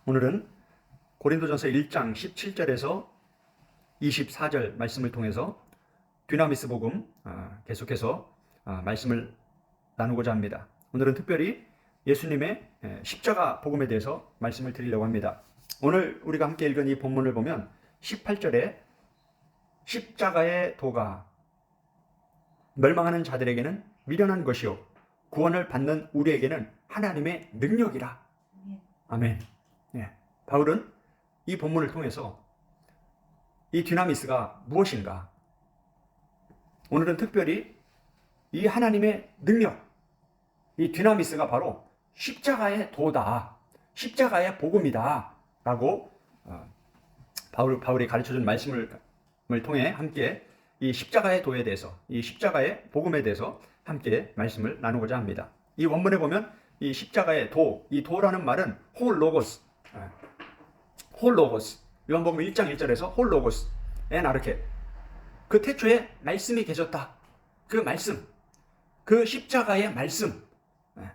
오늘은 고린도전서 1장 17절에서 24절 말씀을 통해서 dynamis 복음 계속해서 말씀을 나누고자 합니다. 오늘은 특별히 예수님의 십자가 복음에 대해서 말씀을 드리려고 합니다. 오늘 우리가 함께 읽은 이 본문을 보면 18절에 십자가의 도가 멸망하는 자들에게는 미련한 것이요 구원을 받는 우리에게는 하나님의 능력이라. 아멘. 바울은 이 본문을 통해서 이 dynamis가 무엇인가, 오늘은 특별히 이 하나님의 능력, 이 dynamis가 바로 십자가의 도다, 십자가의 복음이다 라고 바울이 가르쳐준 말씀을 통해 함께 이 십자가의 도에 대해서, 이 십자가의 복음에 대해서 함께 말씀을 나누고자 합니다. 이 원문에 보면 이 십자가의 도, 이 도라는 말은 홀로고스, 요한복음 1장 1절에서 홀로고스 에나르케, 그 태초에 말씀이 계셨다. 그 말씀, 그 십자가의 말씀,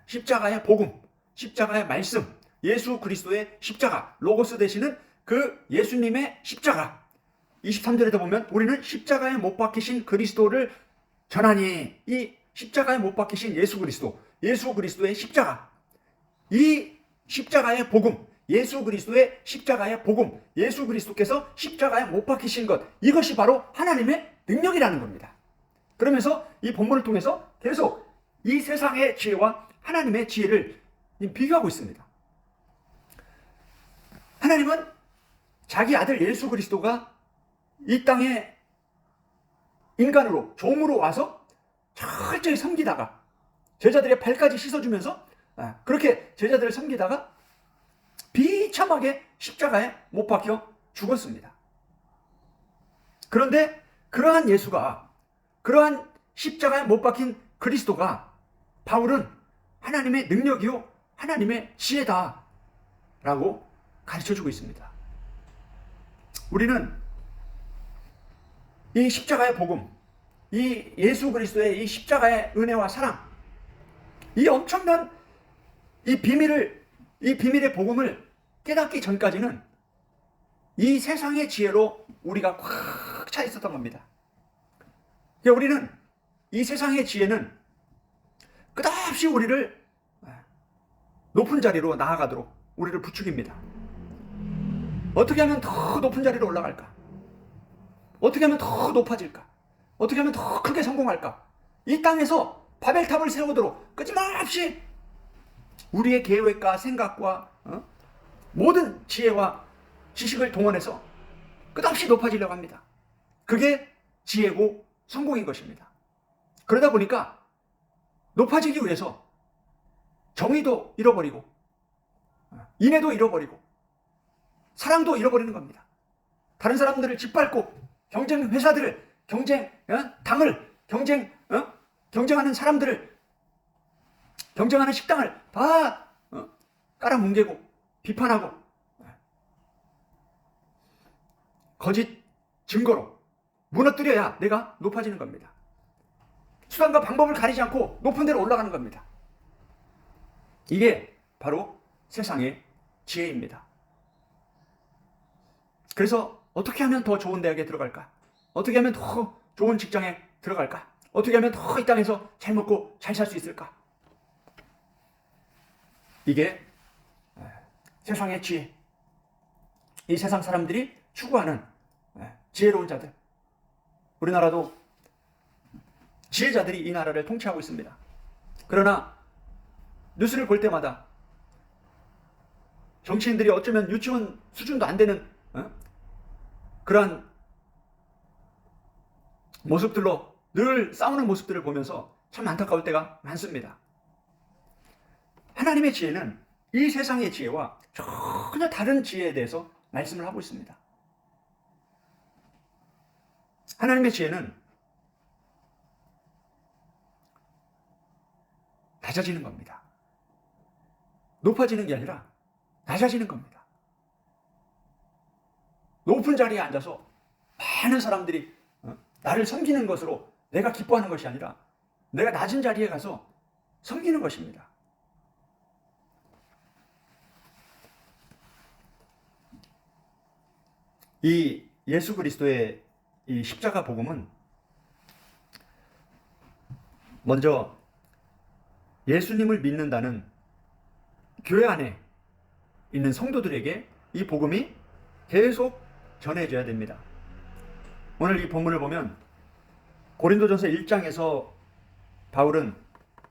십자가의 복음, 십자가의 말씀, 예수 그리스도의 십자가, 로고스 되시는 그 예수님의 십자가. 23절에도 보면 우리는 십자가에 못 박히신 그리스도를 전하니, 이 십자가에 못 박히신 예수 그리스도의 십자가, 이 십자가의 복음, 예수 그리스도의 십자가의 복음, 예수 그리스도께서 십자가에 못 박히신 것, 이것이 바로 하나님의 능력이라는 겁니다. 그러면서 이 본문을 통해서 계속 이 세상의 지혜와 하나님의 지혜를 비교하고 있습니다. 하나님은 자기 아들 예수 그리스도가 이 땅에 인간으로, 종으로 와서 철저히 섬기다가, 제자들의 발까지 씻어주면서 그렇게 제자들을 섬기다가 비참하게 십자가에 못 박혀 죽었습니다. 그런데 그러한 예수가, 그러한 십자가에 못 박힌 그리스도가, 바울은 하나님의 능력이요 하나님의 지혜다 라고 가르쳐주고 있습니다. 우리는 이 십자가의 복음, 이 예수 그리스도의 이 십자가의 은혜와 사랑, 이 엄청난 이 비밀의 복음을 깨닫기 전까지는 이 세상의 지혜로 우리가 꽉 차 있었던 겁니다. 우리는 이 세상의 지혜는 끝없이 우리를 높은 자리로 나아가도록 우리를 부추깁니다. 어떻게 하면 더 높은 자리로 올라갈까? 어떻게 하면 더 높아질까? 어떻게 하면 더 크게 성공할까? 이 땅에서 바벨탑을 세우도록 끊임없이 우리의 계획과 생각과 모든 지혜와 지식을 동원해서 끝없이 높아지려고 합니다. 그게 지혜고 성공인 것입니다. 그러다 보니까 높아지기 위해서 정의도 잃어버리고, 인애도 잃어버리고, 사랑도 잃어버리는 겁니다. 다른 사람들을 짓밟고, 경쟁 회사들을, 당을, 경쟁하는 사람들을, 경쟁하는 식당을 다 깔아뭉개고, 비판하고, 거짓 증거로 무너뜨려야 내가 높아지는 겁니다. 수단과 방법을 가리지 않고 높은 데로 올라가는 겁니다. 이게 바로 세상의 지혜입니다. 그래서 어떻게 하면 더 좋은 대학에 들어갈까? 어떻게 하면 더 좋은 직장에 들어갈까? 어떻게 하면 더 이 땅에서 잘 먹고 잘 살 수 있을까? 이게 세상의 지혜, 이 세상 사람들이 추구하는 지혜로운 자들. 우리나라도 지혜자들이 이 나라를 통치하고 있습니다. 그러나 뉴스를 볼 때마다 정치인들이 어쩌면 유치원 수준도 안 되는 그러한 모습들로 늘 싸우는 모습들을 보면서 참 안타까울 때가 많습니다. 하나님의 지혜는 이 세상의 지혜와 전혀 다른 지혜에 대해서 말씀을 하고 있습니다. 하나님의 지혜는 낮아지는 겁니다. 높아지는 게 아니라 낮아지는 겁니다. 높은 자리에 앉아서 많은 사람들이 나를 섬기는 것으로 내가 기뻐하는 것이 아니라 내가 낮은 자리에 가서 섬기는 것입니다. 이 예수 그리스도의 이 십자가 복음은 먼저 예수님을 믿는다는 교회 안에 있는 성도들에게 이 복음이 계속 전해져야 됩니다. 오늘 이 본문을 보면 고린도전서 1장에서 바울은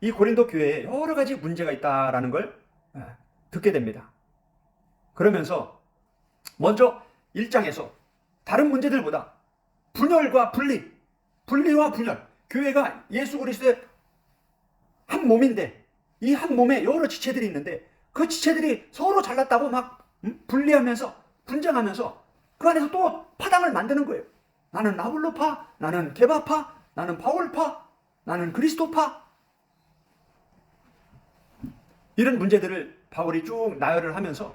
이 고린도 교회에 여러 가지 문제가 있다라는 걸 듣게 됩니다. 그러면서 먼저 1장에서 다른 문제들보다 분열과 분리와 분열, 교회가 예수 그리스도의 한 몸인데 이 한 몸에 여러 지체들이 있는데 그 지체들이 서로 잘났다고 막 분리하면서 분쟁하면서 그 안에서 또 파당을 만드는 거예요. 나는 아볼로파, 나는 게바파, 나는 바울파, 나는 그리스도파. 이런 문제들을 바울이 쭉 나열을 하면서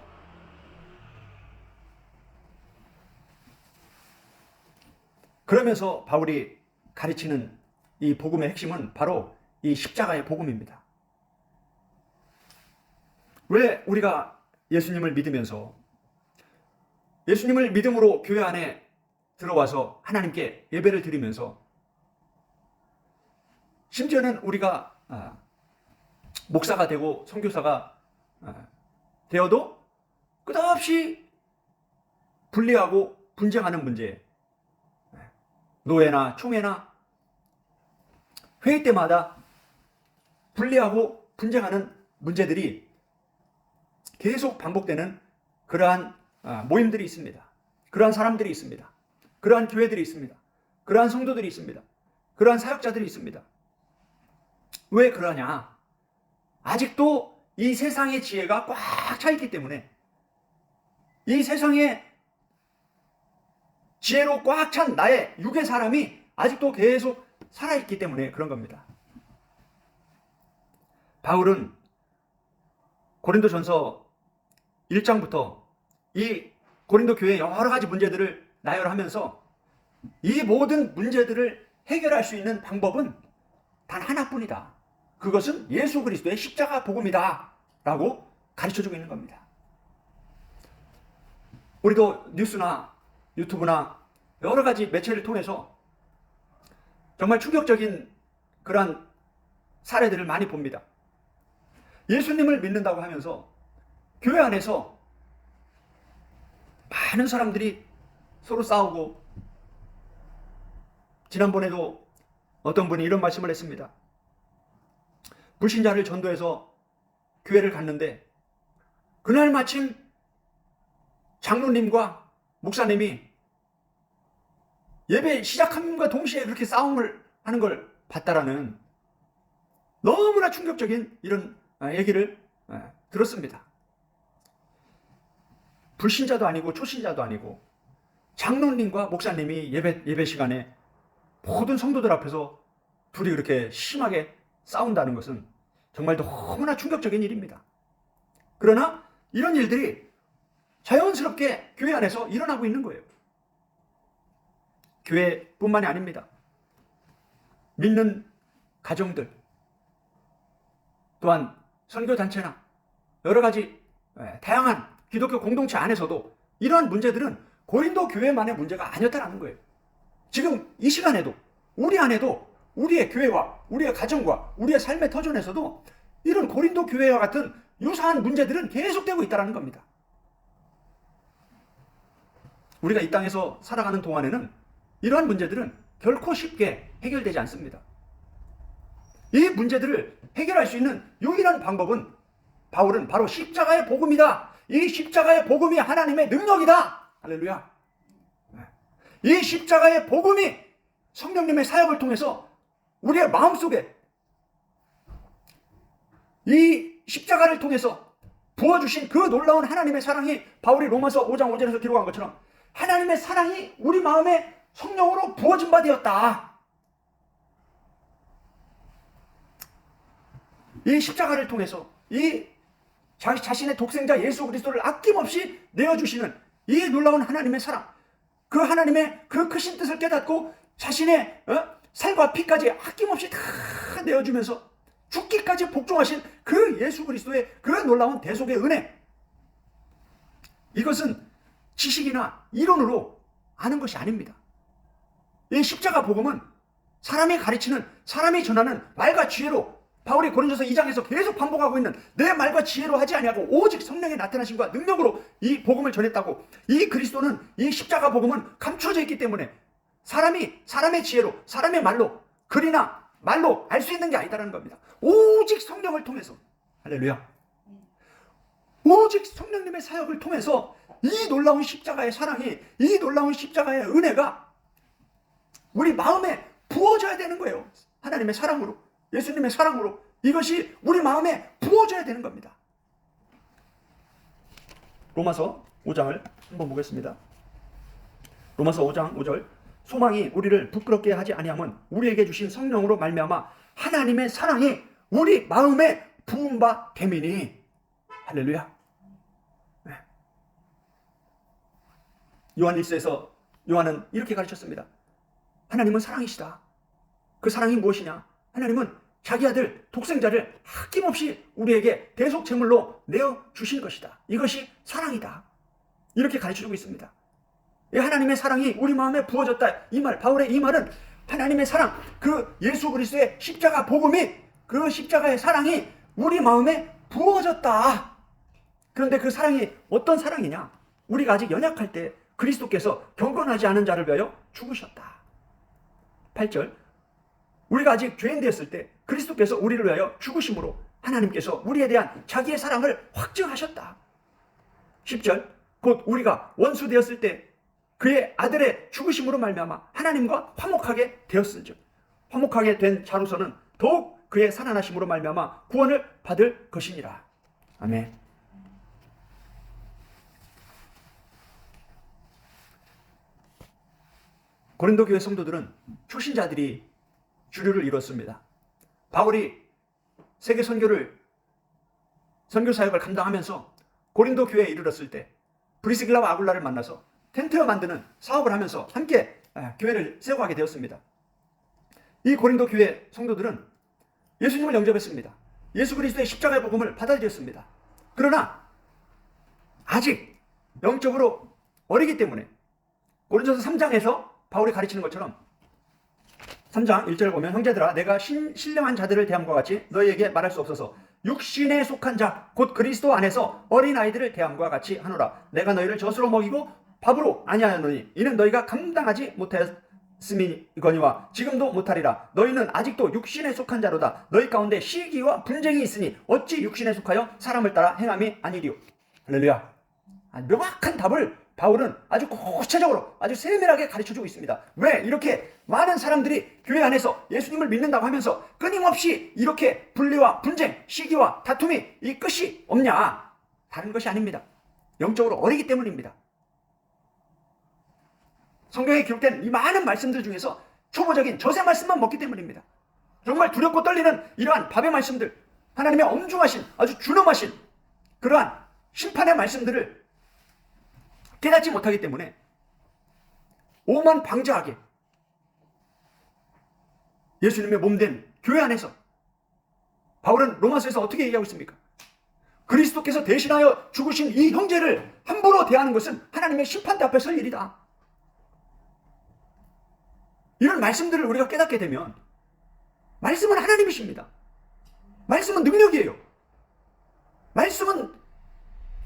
그러면서 바울이 가르치는 이 복음의 핵심은 바로 이 십자가의 복음입니다. 왜 우리가 예수님을 믿으면서 예수님을 믿음으로 교회 안에 들어와서 하나님께 예배를 드리면서 심지어는 우리가 목사가 되고 선교사가 되어도 끝없이 분리하고 분쟁하는 문제, 노예나 총회나 회의 때마다 분리하고 분쟁하는 문제들이 계속 반복되는 그러한 모임들이 있습니다. 그러한 사람들이 있습니다. 그러한 교회들이 있습니다. 그러한 성도들이 있습니다. 그러한 사역자들이 있습니다. 왜 그러냐? 아직도 이 세상의 지혜가 꽉 차 있기 때문에, 이 세상의 지혜로 꽉 찬 나의 육의 사람이 아직도 계속 살아있기 때문에 그런 겁니다. 바울은 고린도전서 1장부터 이 고린도 교회의 여러 가지 문제들을 나열하면서 이 모든 문제들을 해결할 수 있는 방법은 단 하나뿐이다. 그것은 예수 그리스도의 십자가 복음이다 라고 가르쳐주고 있는 겁니다. 우리도 뉴스나 유튜브나 여러 가지 매체를 통해서 정말 충격적인 그러한 사례들을 많이 봅니다. 예수님을 믿는다고 하면서 교회 안에서 많은 사람들이 서로 싸우고, 지난번에도 어떤 분이 이런 말씀을 했습니다. 불신자를 전도해서 교회를 갔는데 그날 마침 장로님과 목사님이 예배 시작함과 동시에 그렇게 싸움을 하는 걸 봤다라는 너무나 충격적인 이런 얘기를 들었습니다. 불신자도 아니고 초신자도 아니고 장로님과 목사님이 예배 시간에 모든 성도들 앞에서 둘이 그렇게 심하게 싸운다는 것은 정말 너무나 충격적인 일입니다. 그러나 이런 일들이 자연스럽게 교회 안에서 일어나고 있는 거예요. 교회뿐만이 아닙니다. 믿는 가정들, 또한 선교단체나 여러 가지 다양한 기독교 공동체 안에서도 이러한 문제들은 고린도 교회만의 문제가 아니었다는 거예요. 지금 이 시간에도 우리 안에도 우리의 교회와 우리의 가정과 우리의 삶의 터전에서도 이런 고린도 교회와 같은 유사한 문제들은 계속되고 있다는 겁니다. 우리가 이 땅에서 살아가는 동안에는 이러한 문제들은 결코 쉽게 해결되지 않습니다. 이 문제들을 해결할 수 있는 유일한 방법은 바울은 바로 십자가의 복음이다. 이 십자가의 복음이 하나님의 능력이다. 할렐루야. 이 십자가의 복음이 성령님의 사역을 통해서 우리의 마음속에 이 십자가를 통해서 부어주신 그 놀라운 하나님의 사랑이, 바울이 로마서 5장 5절에서 기록한 것처럼 하나님의 사랑이 우리 마음에 성령으로 부어진 바 되었다. 이 십자가를 통해서 이 자신의 독생자 예수 그리스도를 아낌없이 내어주시는 이 놀라운 하나님의 사랑, 그 하나님의 그 크신 뜻을 깨닫고 자신의 살과 피까지 아낌없이 다 내어주면서 죽기까지 복종하신 그 예수 그리스도의 그 놀라운 대속의 은혜, 이것은 지식이나 이론으로 아는 것이 아닙니다. 이 십자가 복음은 사람이 가르치는, 사람이 전하는 말과 지혜로, 바울이 고린도서 2장에서 계속 반복하고 있는 내 말과 지혜로 하지 아니하고 오직 성령의 나타나심과 능력으로 이 복음을 전했다고. 이 그리스도는, 이 십자가 복음은 감춰져 있기 때문에 사람의 지혜로, 사람의 말로, 글이나 말로 알 수 있는 게 아니다라는 겁니다. 오직 성령을 통해서, 할렐루야, 오직 성령님의 사역을 통해서 이 놀라운 십자가의 사랑이, 이 놀라운 십자가의 은혜가 우리 마음에 부어져야 되는 거예요. 하나님의 사랑으로, 예수님의 사랑으로 이것이 우리 마음에 부어져야 되는 겁니다. 로마서 5장을 한번 보겠습니다. 로마서 5장 5절, 소망이 우리를 부끄럽게 하지 아니함은 우리에게 주신 성령으로 말미암아 하나님의 사랑이 우리 마음에 부은 바 됨이니. 할렐루야. 네. 요한일서에서 요한은 이렇게 가르쳤습니다. 하나님은 사랑이시다. 그 사랑이 무엇이냐? 하나님은 자기 아들 독생자를 아낌없이 우리에게 대속 제물로 내어 주신 것이다. 이것이 사랑이다. 이렇게 가르쳐주고 있습니다. 하나님의 사랑이 우리 마음에 부어졌다. 이 말, 바울의 이 말은 하나님의 사랑, 그 예수 그리스도의 십자가 복음이, 그 십자가의 사랑이 우리 마음에 부어졌다. 그런데 그 사랑이 어떤 사랑이냐? 우리가 아직 연약할 때 그리스도께서 경건하지 않은 자를 위하여 죽으셨다. 8절, 우리가 아직 죄인 되었을 때 그리스도께서 우리를 위하여 죽으심으로 하나님께서 우리에 대한 자기의 사랑을 확증하셨다. 10절, 곧 우리가 원수 되었을 때 그의 아들의 죽으심으로 말미암아 하나님과 화목하게 되었을즉 화목하게 된 자로서는 더욱 그의 살아나심으로 말미암아 구원을 받을 것이니라. 아멘. 고린도 교회 성도들은 초신자들이 주류를 이뤘습니다. 바울이 세계 선교 사역을 감당하면서 고린도 교회에 이르렀을 때 브리스길라와 아굴라를 만나서 텐트 만드는 사업을 하면서 함께 교회를 세워가게 되었습니다. 이 고린도 교회 성도들은 예수님을 영접했습니다. 예수 그리스도의 십자가의 복음을 받아들였습니다. 그러나 아직 영적으로 어리기 때문에 고린도서 3장에서 바울이 가르치는 것처럼 3장 1절을 보면, 형제들아 내가 신령한 자들을 대함과 같이 너희에게 말할 수 없어서 육신에 속한 자 곧 그리스도 안에서 어린아이들을 대함과 같이 하노라. 내가 너희를 젖으로 먹이고 밥으로 아니하였노니 이는 너희가 감당하지 못하였음이거니와 지금도 못하리라. 너희는 아직도 육신에 속한 자로다. 너희 가운데 시기와 분쟁이 있으니 어찌 육신에 속하여 사람을 따라 행함이 아니리요. 할렐루야. 명확한 답을 바울은 아주 구체적으로, 아주 세밀하게 가르쳐주고 있습니다. 왜 이렇게 많은 사람들이 교회 안에서 예수님을 믿는다고 하면서 끊임없이 이렇게 분리와 분쟁, 시기와 다툼이 이 끝이 없냐? 다른 것이 아닙니다. 영적으로 어리기 때문입니다. 성경에 기록된 이 많은 말씀들 중에서 초보적인 저세 말씀만 먹기 때문입니다. 정말 두렵고 떨리는 이러한 밥의 말씀들, 하나님의 엄중하신, 아주 준엄하신 그러한 심판의 말씀들을 깨닫지 못하기 때문에 오만방자하게 예수님의 몸된 교회 안에서 바울은 로마서에서 어떻게 얘기하고 있습니까? 그리스도께서 대신하여 죽으신 이 형제를 함부로 대하는 것은 하나님의 심판대 앞에 설 일이다. 이런 말씀들을 우리가 깨닫게 되면, 말씀은 하나님이십니다. 말씀은 능력이에요. 말씀은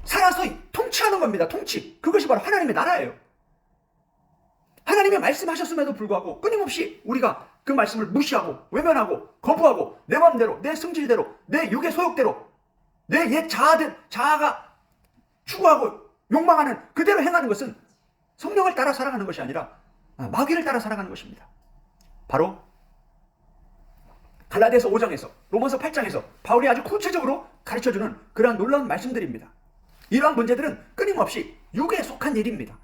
살아서 통치하는 겁니다. 통치. 그것이 바로 하나님의 나라예요. 하나님의 말씀하셨음에도 불구하고 끊임없이 우리가 그 말씀을 무시하고 외면하고 거부하고 내 마음대로, 내 성질대로, 내 육의 소욕대로, 내 옛 자아가 추구하고 욕망하는 그대로 행하는 것은 성령을 따라 살아가는 것이 아니라 마귀를 따라 살아가는 것입니다. 바로 갈라디아서 5장에서, 로마서 8장에서 바울이 아주 구체적으로 가르쳐주는 그러한 놀라운 말씀들입니다. 이러한 문제들은 끊임없이 육에 속한 일입니다.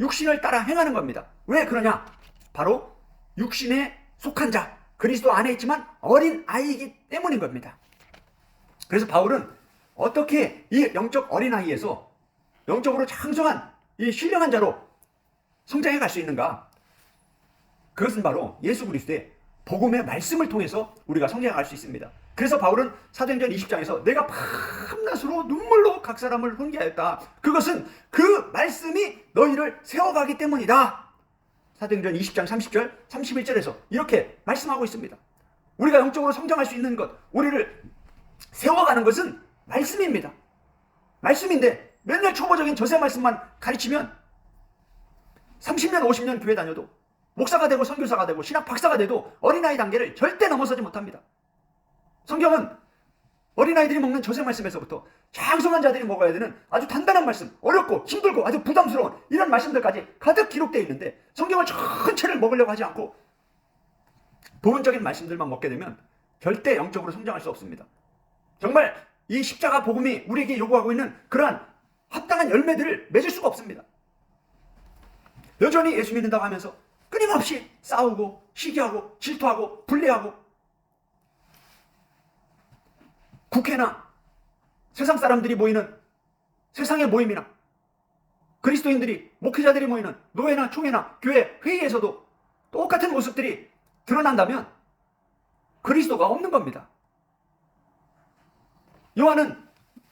육신을 따라 행하는 겁니다. 왜 그러냐? 바로 육신에 속한 자, 그리스도 안에 있지만 어린 아이이기 때문인 겁니다. 그래서 바울은 어떻게 이 영적 어린아이에서 영적으로 장성한 이 신령한 자로 성장해 갈 수 있는가? 그것은 바로 예수 그리스도의 복음의 말씀을 통해서 우리가 성장해 갈 수 있습니다. 그래서 바울은 사도행전 20장에서 내가 밤낮으로 눈물로 각 사람을 훈계하였다. 그것은 그 말씀이 너희를 세워가기 때문이다. 사도행전 20장 30절, 31절에서 이렇게 말씀하고 있습니다. 우리가 영적으로 성장할 수 있는 것, 우리를 세워가는 것은 말씀입니다. 말씀인데 맨날 초보적인 저세 말씀만 가르치면 30년, 50년 교회 다녀도 목사가 되고 선교사가 되고 신학 박사가 돼도 어린아이 단계를 절대 넘어서지 못합니다. 성경은 어린아이들이 먹는 저세 말씀에서부터 장성한 자들이 먹어야 되는 아주 단단한 말씀, 어렵고 힘들고 아주 부담스러운 이런 말씀들까지 가득 기록되어 있는데 성경을 전체를 먹으려고 하지 않고 부분적인 말씀들만 먹게 되면 절대 영적으로 성장할 수 없습니다. 정말 이 십자가 복음이 우리에게 요구하고 있는 그러한 합당한 열매들을 맺을 수가 없습니다. 여전히 예수 믿는다고 하면서 끊임없이 싸우고 시기하고 질투하고 분리하고 국회나 세상 사람들이 모이는 세상의 모임이나 그리스도인들이 목회자들이 모이는 노회나 총회나 교회 회의에서도 똑같은 모습들이 드러난다면 그리스도가 없는 겁니다.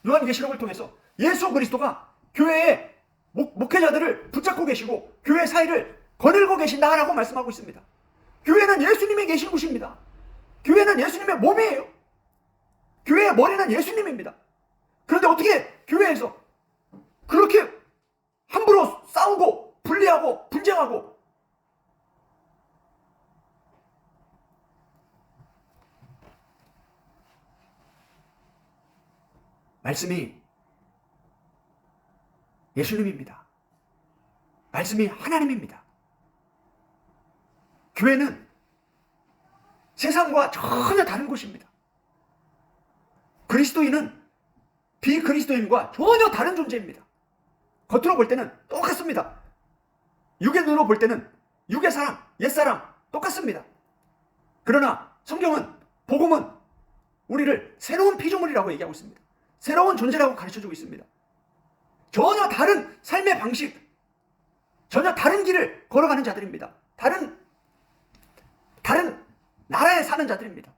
요한계시록을 통해서 예수 그리스도가 교회의 목회자들을 붙잡고 계시고 교회 사이를 거닐고 계신다라고 말씀하고 있습니다. 교회는 예수님이 계신 곳입니다. 교회는 예수님의 몸이에요. 교회의 머리는 예수님입니다. 그런데 어떻게 교회에서 그렇게 함부로 싸우고 분리하고 분쟁하고 말씀이 예수님입니다. 말씀이 하나님입니다. 교회는 세상과 전혀 다른 곳입니다. 그리스도인은 비그리스도인과 전혀 다른 존재입니다. 겉으로 볼 때는 똑같습니다. 육의 눈으로 볼 때는 육의 사람, 옛사람 똑같습니다. 그러나 성경은, 복음은 우리를 새로운 피조물이라고 얘기하고 있습니다. 새로운 존재라고 가르쳐주고 있습니다. 전혀 다른 삶의 방식, 전혀 다른 길을 걸어가는 자들입니다. 다른 나라에 사는 자들입니다.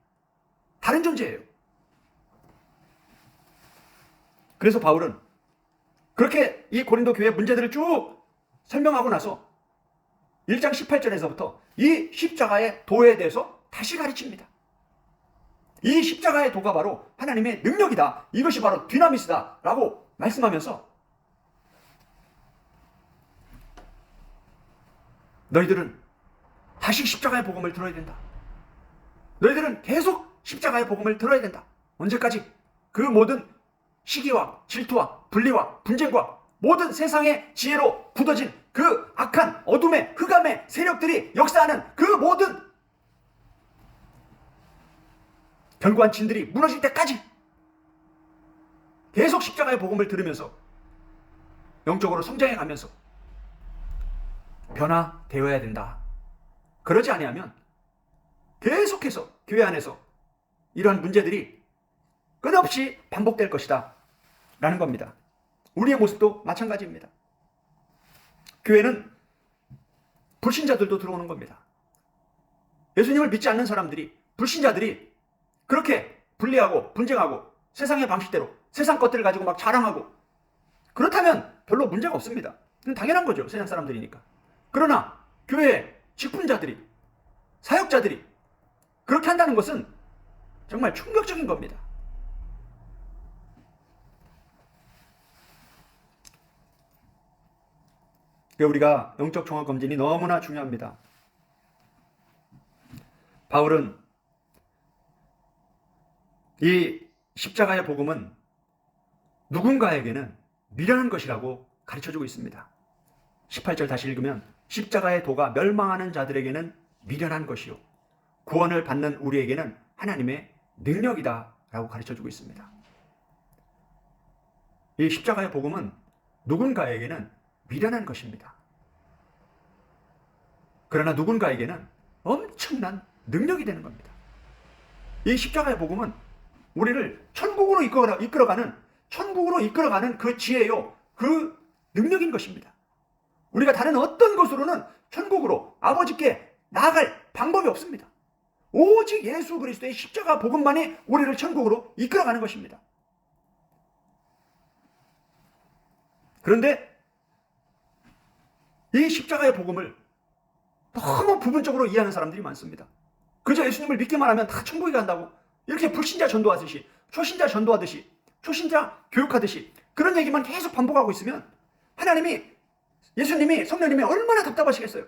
다른 존재예요. 그래서 바울은 그렇게 이 고린도 교회 문제들을 쭉 설명하고 나서 1장 18절에서부터 이 십자가의 도에 대해서 다시 가르칩니다. 이 십자가의 도가 바로 하나님의 능력이다. 이것이 바로 디나미스다. 라고 말씀하면서 너희들은 다시 십자가의 복음을 들어야 된다. 너희들은 계속 십자가의 복음을 들어야 된다. 언제까지? 그 모든 시기와 질투와 분리와 분쟁과 모든 세상의 지혜로 굳어진 그 악한 어둠의 흑암의 세력들이 역사하는 그 모든 견고한 진들이 무너질 때까지 계속 십자가의 복음을 들으면서 영적으로 성장해 가면서 변화되어야 된다. 그러지 아니하면 계속해서 교회 안에서 이러한 문제들이 끊임없이 반복될 것이다 라는 겁니다. 우리의 모습도 마찬가지입니다. 교회는 불신자들도 들어오는 겁니다. 예수님을 믿지 않는 사람들이, 불신자들이 그렇게 분리하고 분쟁하고 세상의 방식대로 세상 것들을 가지고 막 자랑하고 그렇다면 별로 문제가 없습니다. 당연한 거죠. 세상 사람들이니까. 그러나 교회의 직분자들이, 사역자들이 그렇게 한다는 것은 정말 충격적인 겁니다. 우리가 영적 종합 검진이 너무나 중요합니다. 바울은 이 십자가의 복음은 누군가에게는 미련한 것이라고 가르쳐주고 있습니다. 18절 다시 읽으면 십자가의 도가 멸망하는 자들에게는 미련한 것이요 구원을 받는 우리에게는 하나님의 능력이다 라고 가르쳐주고 있습니다. 이 십자가의 복음은 누군가에게는 미련한 것입니다. 그러나 누군가에게는 엄청난 능력이 되는 겁니다. 이 십자가의 복음은 우리를 천국으로 이끌어가는 그 지혜요, 그 능력인 것입니다. 우리가 다른 어떤 것으로는 천국으로 아버지께 나아갈 방법이 없습니다. 오직 예수 그리스도의 십자가 복음만이 우리를 천국으로 이끌어가는 것입니다. 그런데 이 십자가의 복음을 너무 부분적으로 이해하는 사람들이 많습니다. 그저 예수님을 믿기만 하면 다 천국에 간다고, 이렇게 불신자 전도하듯이, 초신자 전도하듯이, 초신자 교육하듯이 그런 얘기만 계속 반복하고 있으면 하나님이, 예수님이, 성령님이 얼마나 답답하시겠어요.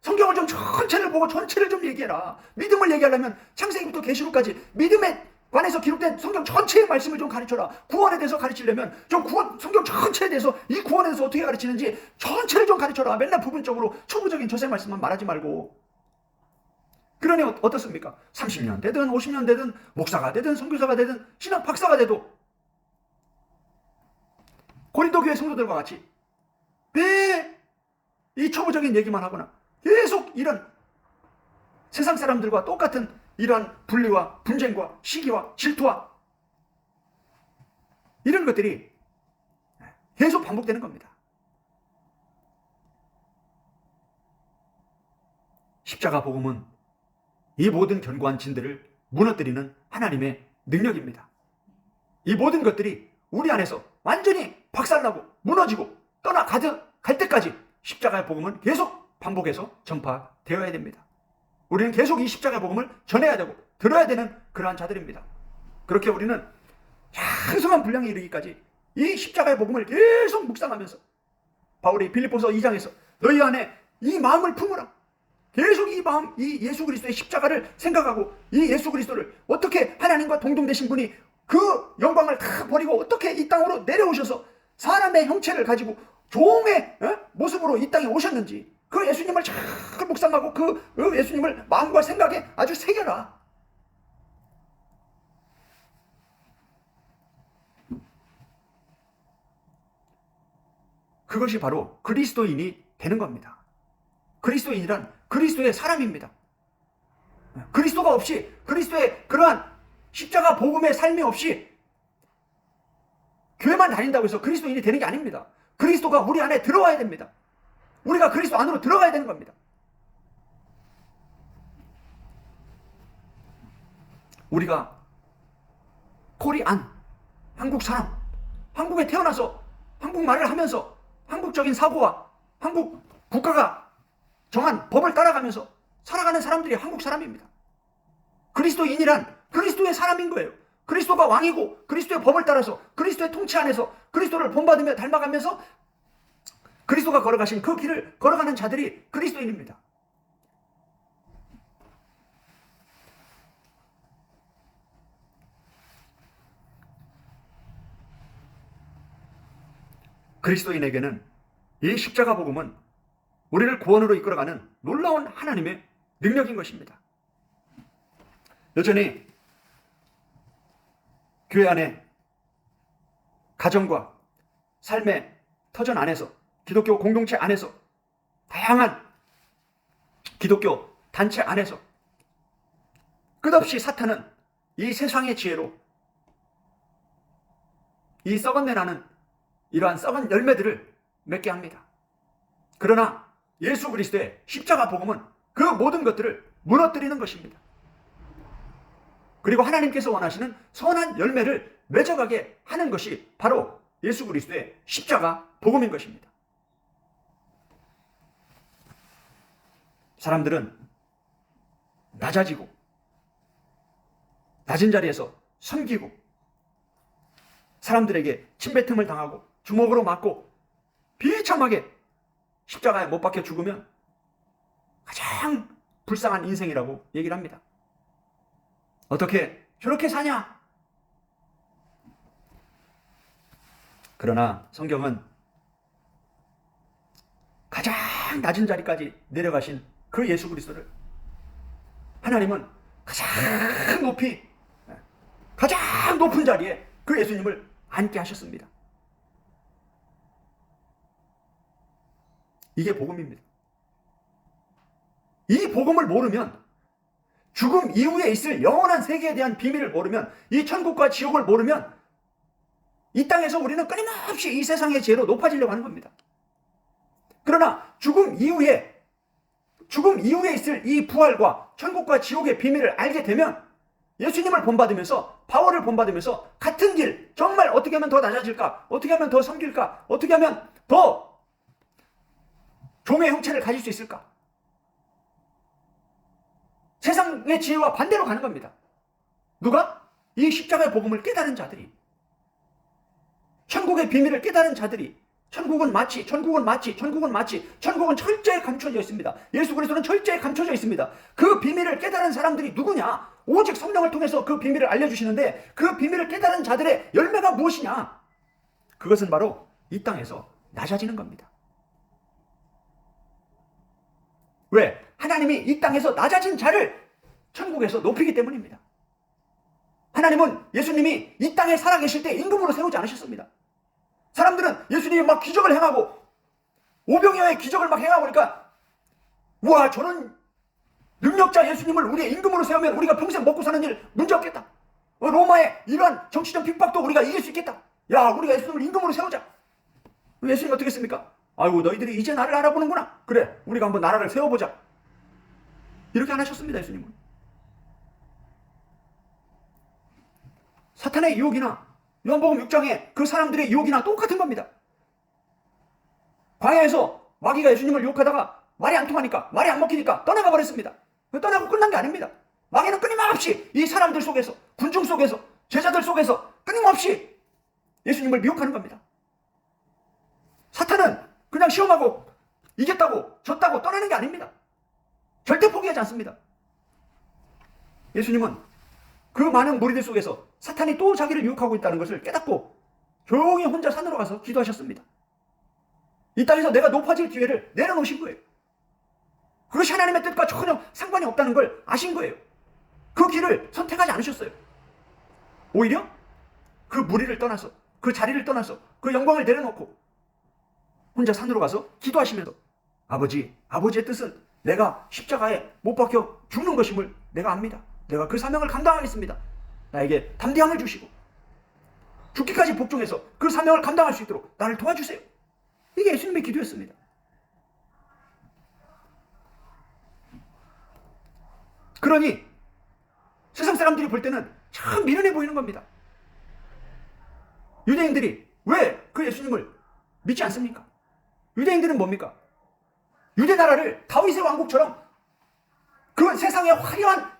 성경을 좀 전체를 보고 전체를 좀 얘기해라. 믿음을 얘기하려면 창세기부터 계시록까지 믿음에 관해서 기록된 성경 전체의 말씀을 좀 가르쳐라. 구원에 대해서 가르치려면 좀 성경 전체에 대해서, 이 구원에 대해서 어떻게 가르치는지 전체를 좀 가르쳐라. 맨날 부분적으로 초보적인 저세 말씀만 말하지 말고. 그러니 어떻습니까? 30년 되든 50년 되든 목사가 되든 선교사가 되든 신학 박사가 돼도 고린도 교회 성도들과 같이 왜 이 초보적인 얘기만 하거나 계속 이런 세상 사람들과 똑같은 이러한 분리와 분쟁과 시기와 질투와 이런 것들이 계속 반복되는 겁니다. 십자가 복음은 이 모든 견고한 진들을 무너뜨리는 하나님의 능력입니다. 이 모든 것들이 우리 안에서 완전히 박살나고 무너지고 갈 때까지 십자가의 복음은 계속 반복해서 전파되어야 됩니다. 우리는 계속 이 십자가 복음을 전해야 되고 들어야 되는 그러한 자들입니다. 그렇게 우리는 장성한 분량에 이르기까지 이 십자가의 복음을 계속 묵상하면서, 바울이 빌립보서 2장에서 너희 안에 이 마음을 품으라, 계속 이 마음, 이 예수 그리스도의 십자가를 생각하고 이 예수 그리스도를 어떻게 하나님과 동등되신 분이 그 영광을 다 버리고 어떻게 이 땅으로 내려오셔서 사람의 형체를 가지고 종의 모습으로 이 땅에 오셨는지, 그 예수님을 잘 묵상하고 그 예수님을 마음과 생각에 아주 새겨라. 그것이 바로 그리스도인이 되는 겁니다. 그리스도인이란 그리스도의 사람입니다. 그리스도가 없이, 그리스도의 그러한 십자가 복음의 삶이 없이 교회만 다닌다고 해서 그리스도인이 되는 게 아닙니다. 그리스도가 우리 안에 들어와야 됩니다. 우리가 그리스도 안으로 들어가야 되는 겁니다. 우리가 코리안, 한국 사람, 한국에 태어나서 한국말을 하면서 한국적인 사고와 한국 국가가 정한 법을 따라가면서 살아가는 사람들이 한국 사람입니다. 그리스도인이란 그리스도의 사람인 거예요. 그리스도가 왕이고 그리스도의 법을 따라서 그리스도의 통치 안에서 그리스도를 본받으며 닮아가면서 그리스도가 걸어가신 그 길을 걸어가는 자들이 그리스도인입니다. 그리스도인에게는 이 십자가 복음은 우리를 구원으로 이끌어가는 놀라운 하나님의 능력인 것입니다. 여전히 교회 안에 가정과 삶의 터전 안에서, 기독교 공동체 안에서, 다양한 기독교 단체 안에서 끝없이 사탄은 이 세상의 지혜로 이 썩은 내나는 이러한 썩은 열매들을 맺게 합니다. 그러나 예수 그리스도의 십자가 복음은 그 모든 것들을 무너뜨리는 것입니다. 그리고 하나님께서 원하시는 선한 열매를 맺어가게 하는 것이 바로 예수 그리스도의 십자가 복음인 것입니다. 사람들은 낮아지고 낮은 자리에서 섬기고 사람들에게 침뱉음을 당하고 주먹으로 맞고 비참하게 십자가에 못 박혀 죽으면 가장 불쌍한 인생이라고 얘기를 합니다. 어떻게 저렇게 사냐? 그러나 성경은 가장 낮은 자리까지 내려가신 그 예수 그리스도를 하나님은 가장 높이, 가장 높은 자리에 그 예수님을 앉게 하셨습니다. 이게 복음입니다. 이 복음을 모르면, 죽음 이후에 있을 영원한 세계에 대한 비밀을 모르면, 이 천국과 지옥을 모르면 이 땅에서 우리는 끊임없이 이 세상의 죄로 높아지려고 하는 겁니다. 그러나 죽음 이후에 있을 이 부활과 천국과 지옥의 비밀을 알게 되면 예수님을 본받으면서, 바울을 본받으면서 같은 길, 정말 어떻게 하면 더 낮아질까? 어떻게 하면 더 섬길까? 어떻게 하면 더 종의 형체를 가질 수 있을까? 세상의 지혜와 반대로 가는 겁니다. 누가? 이 십자가의 복음을 깨달은 자들이, 천국의 비밀을 깨달은 자들이. 천국은 마치, 천국은 철저히 감춰져 있습니다. 예수 그리스도는 철저히 감춰져 있습니다. 그 비밀을 깨달은 사람들이 누구냐? 오직 성령을 통해서 그 비밀을 알려주시는데, 그 비밀을 깨달은 자들의 열매가 무엇이냐? 그것은 바로 이 땅에서 낮아지는 겁니다. 왜? 하나님이 이 땅에서 낮아진 자를 천국에서 높이기 때문입니다. 하나님은 예수님이 이 땅에 살아계실 때 임금으로 세우지 않으셨습니다. 사람들은 예수님이 막 기적을 행하고 오병이어의 기적을 막 행하고 그러니까, 우와, 저런 능력자 예수님을 우리의 임금으로 세우면 우리가 평생 먹고 사는 일 문제 없겠다. 로마의 이러한 정치적 핍박도 우리가 이길 수 있겠다. 야, 우리가 예수님을 임금으로 세우자. 예수님 어떻게 했습니까? 아이고, 너희들이 이제 나를 알아보는구나. 그래, 우리가 한번 나라를 세워보자. 이렇게 안 하셨습니다. 예수님은. 사탄의 유혹이나 요한복음 6장에 그 사람들의 유혹이나 똑같은 겁니다. 광야에서 마귀가 예수님을 유혹하다가 말이 안 통하니까, 말이 안 먹히니까 떠나가 버렸습니다. 떠나고 끝난 게 아닙니다. 마귀는 끊임없이 이 사람들 속에서, 군중 속에서, 제자들 속에서 끊임없이 예수님을 미혹하는 겁니다. 사탄은 그냥 시험하고 이겼다고, 졌다고 떠나는 게 아닙니다. 절대 포기하지 않습니다. 예수님은 그 많은 무리들 속에서 사탄이 또 자기를 유혹하고 있다는 것을 깨닫고 조용히 혼자 산으로 가서 기도하셨습니다. 이 땅에서 내가 높아질 기회를 내려놓으신 거예요. 그것이 하나님의 뜻과 전혀 상관이 없다는 걸 아신 거예요. 그 길을 선택하지 않으셨어요. 오히려 그 무리를 떠나서, 그 자리를 떠나서, 그 영광을 내려놓고 혼자 산으로 가서 기도하시면서, 아버지의 뜻은 내가 십자가에 못 박혀 죽는 것임을 내가 압니다. 내가 그 사명을 감당하겠습니다. 나에게 담대함을 주시고 죽기까지 복종해서 그 사명을 감당할 수 있도록 나를 도와주세요. 이게 예수님의 기도였습니다. 그러니 세상 사람들이 볼 때는 참 미련해 보이는 겁니다. 유대인들이 왜 그 예수님을 믿지 않습니까? 유대인들은 뭡니까? 유대 나라를 다윗의 왕국처럼 그 세상의 화려한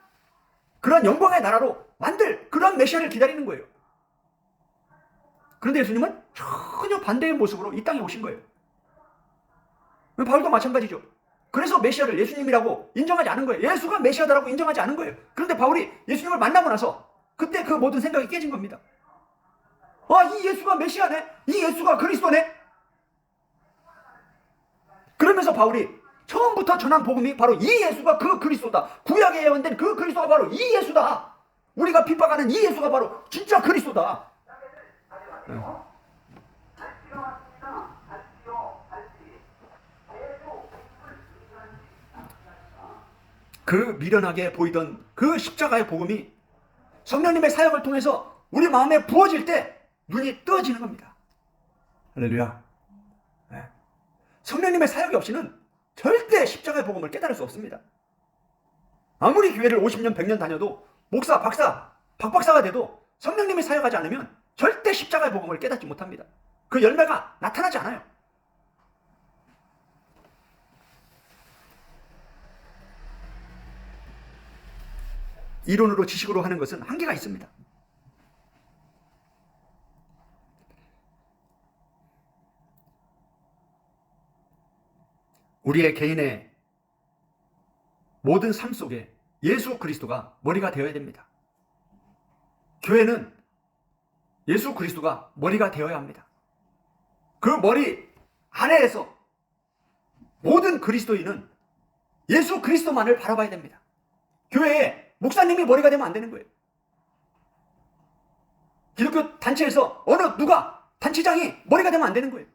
그런 영광의 나라로 만들 그런 메시아를 기다리는 거예요. 그런데 예수님은 전혀 반대의 모습으로 이 땅에 오신 거예요. 바울도 마찬가지죠. 그래서 메시아를 예수님이라고 인정하지 않은 거예요. 예수가 메시아다라고 인정하지 않은 거예요. 그런데 바울이 예수님을 만나고 나서 그때 그 모든 생각이 깨진 겁니다. 이 예수가 메시아네? 이 예수가 그리스도네? 그러면서 바울이 처음부터 전한 복음이 바로 이 예수가 그 그리스도다. 구약에 예언된 그 그리스도가 바로 이 예수다. 우리가 핍박하는 이 예수가 바로 진짜 그리스도다. 그 미련하게 보이던 그 십자가의 복음이 성령님의 사역을 통해서 우리 마음에 부어질 때 눈이 떠지는 겁니다. 할렐루야. 성령님의 사역이 없이는 절대 십자가의 복음을 깨달을 수 없습니다. 아무리 교회를 50년, 100년 다녀도 목사, 박사, 박박사가 돼도 성령님이 사역하지 않으면 절대 십자가의 복음을 깨닫지 못합니다. 그 열매가 나타나지 않아요. 이론으로 지식으로 하는 것은 한계가 있습니다. 우리의 개인의 모든 삶 속에 예수 그리스도가 머리가 되어야 됩니다. 교회는 예수 그리스도가 머리가 되어야 합니다. 그 머리 아래에서 모든 그리스도인은 예수 그리스도만을 바라봐야 됩니다. 교회에 목사님이 머리가 되면 안 되는 거예요. 기독교 단체에서 어느 누가 단체장이 머리가 되면 안 되는 거예요.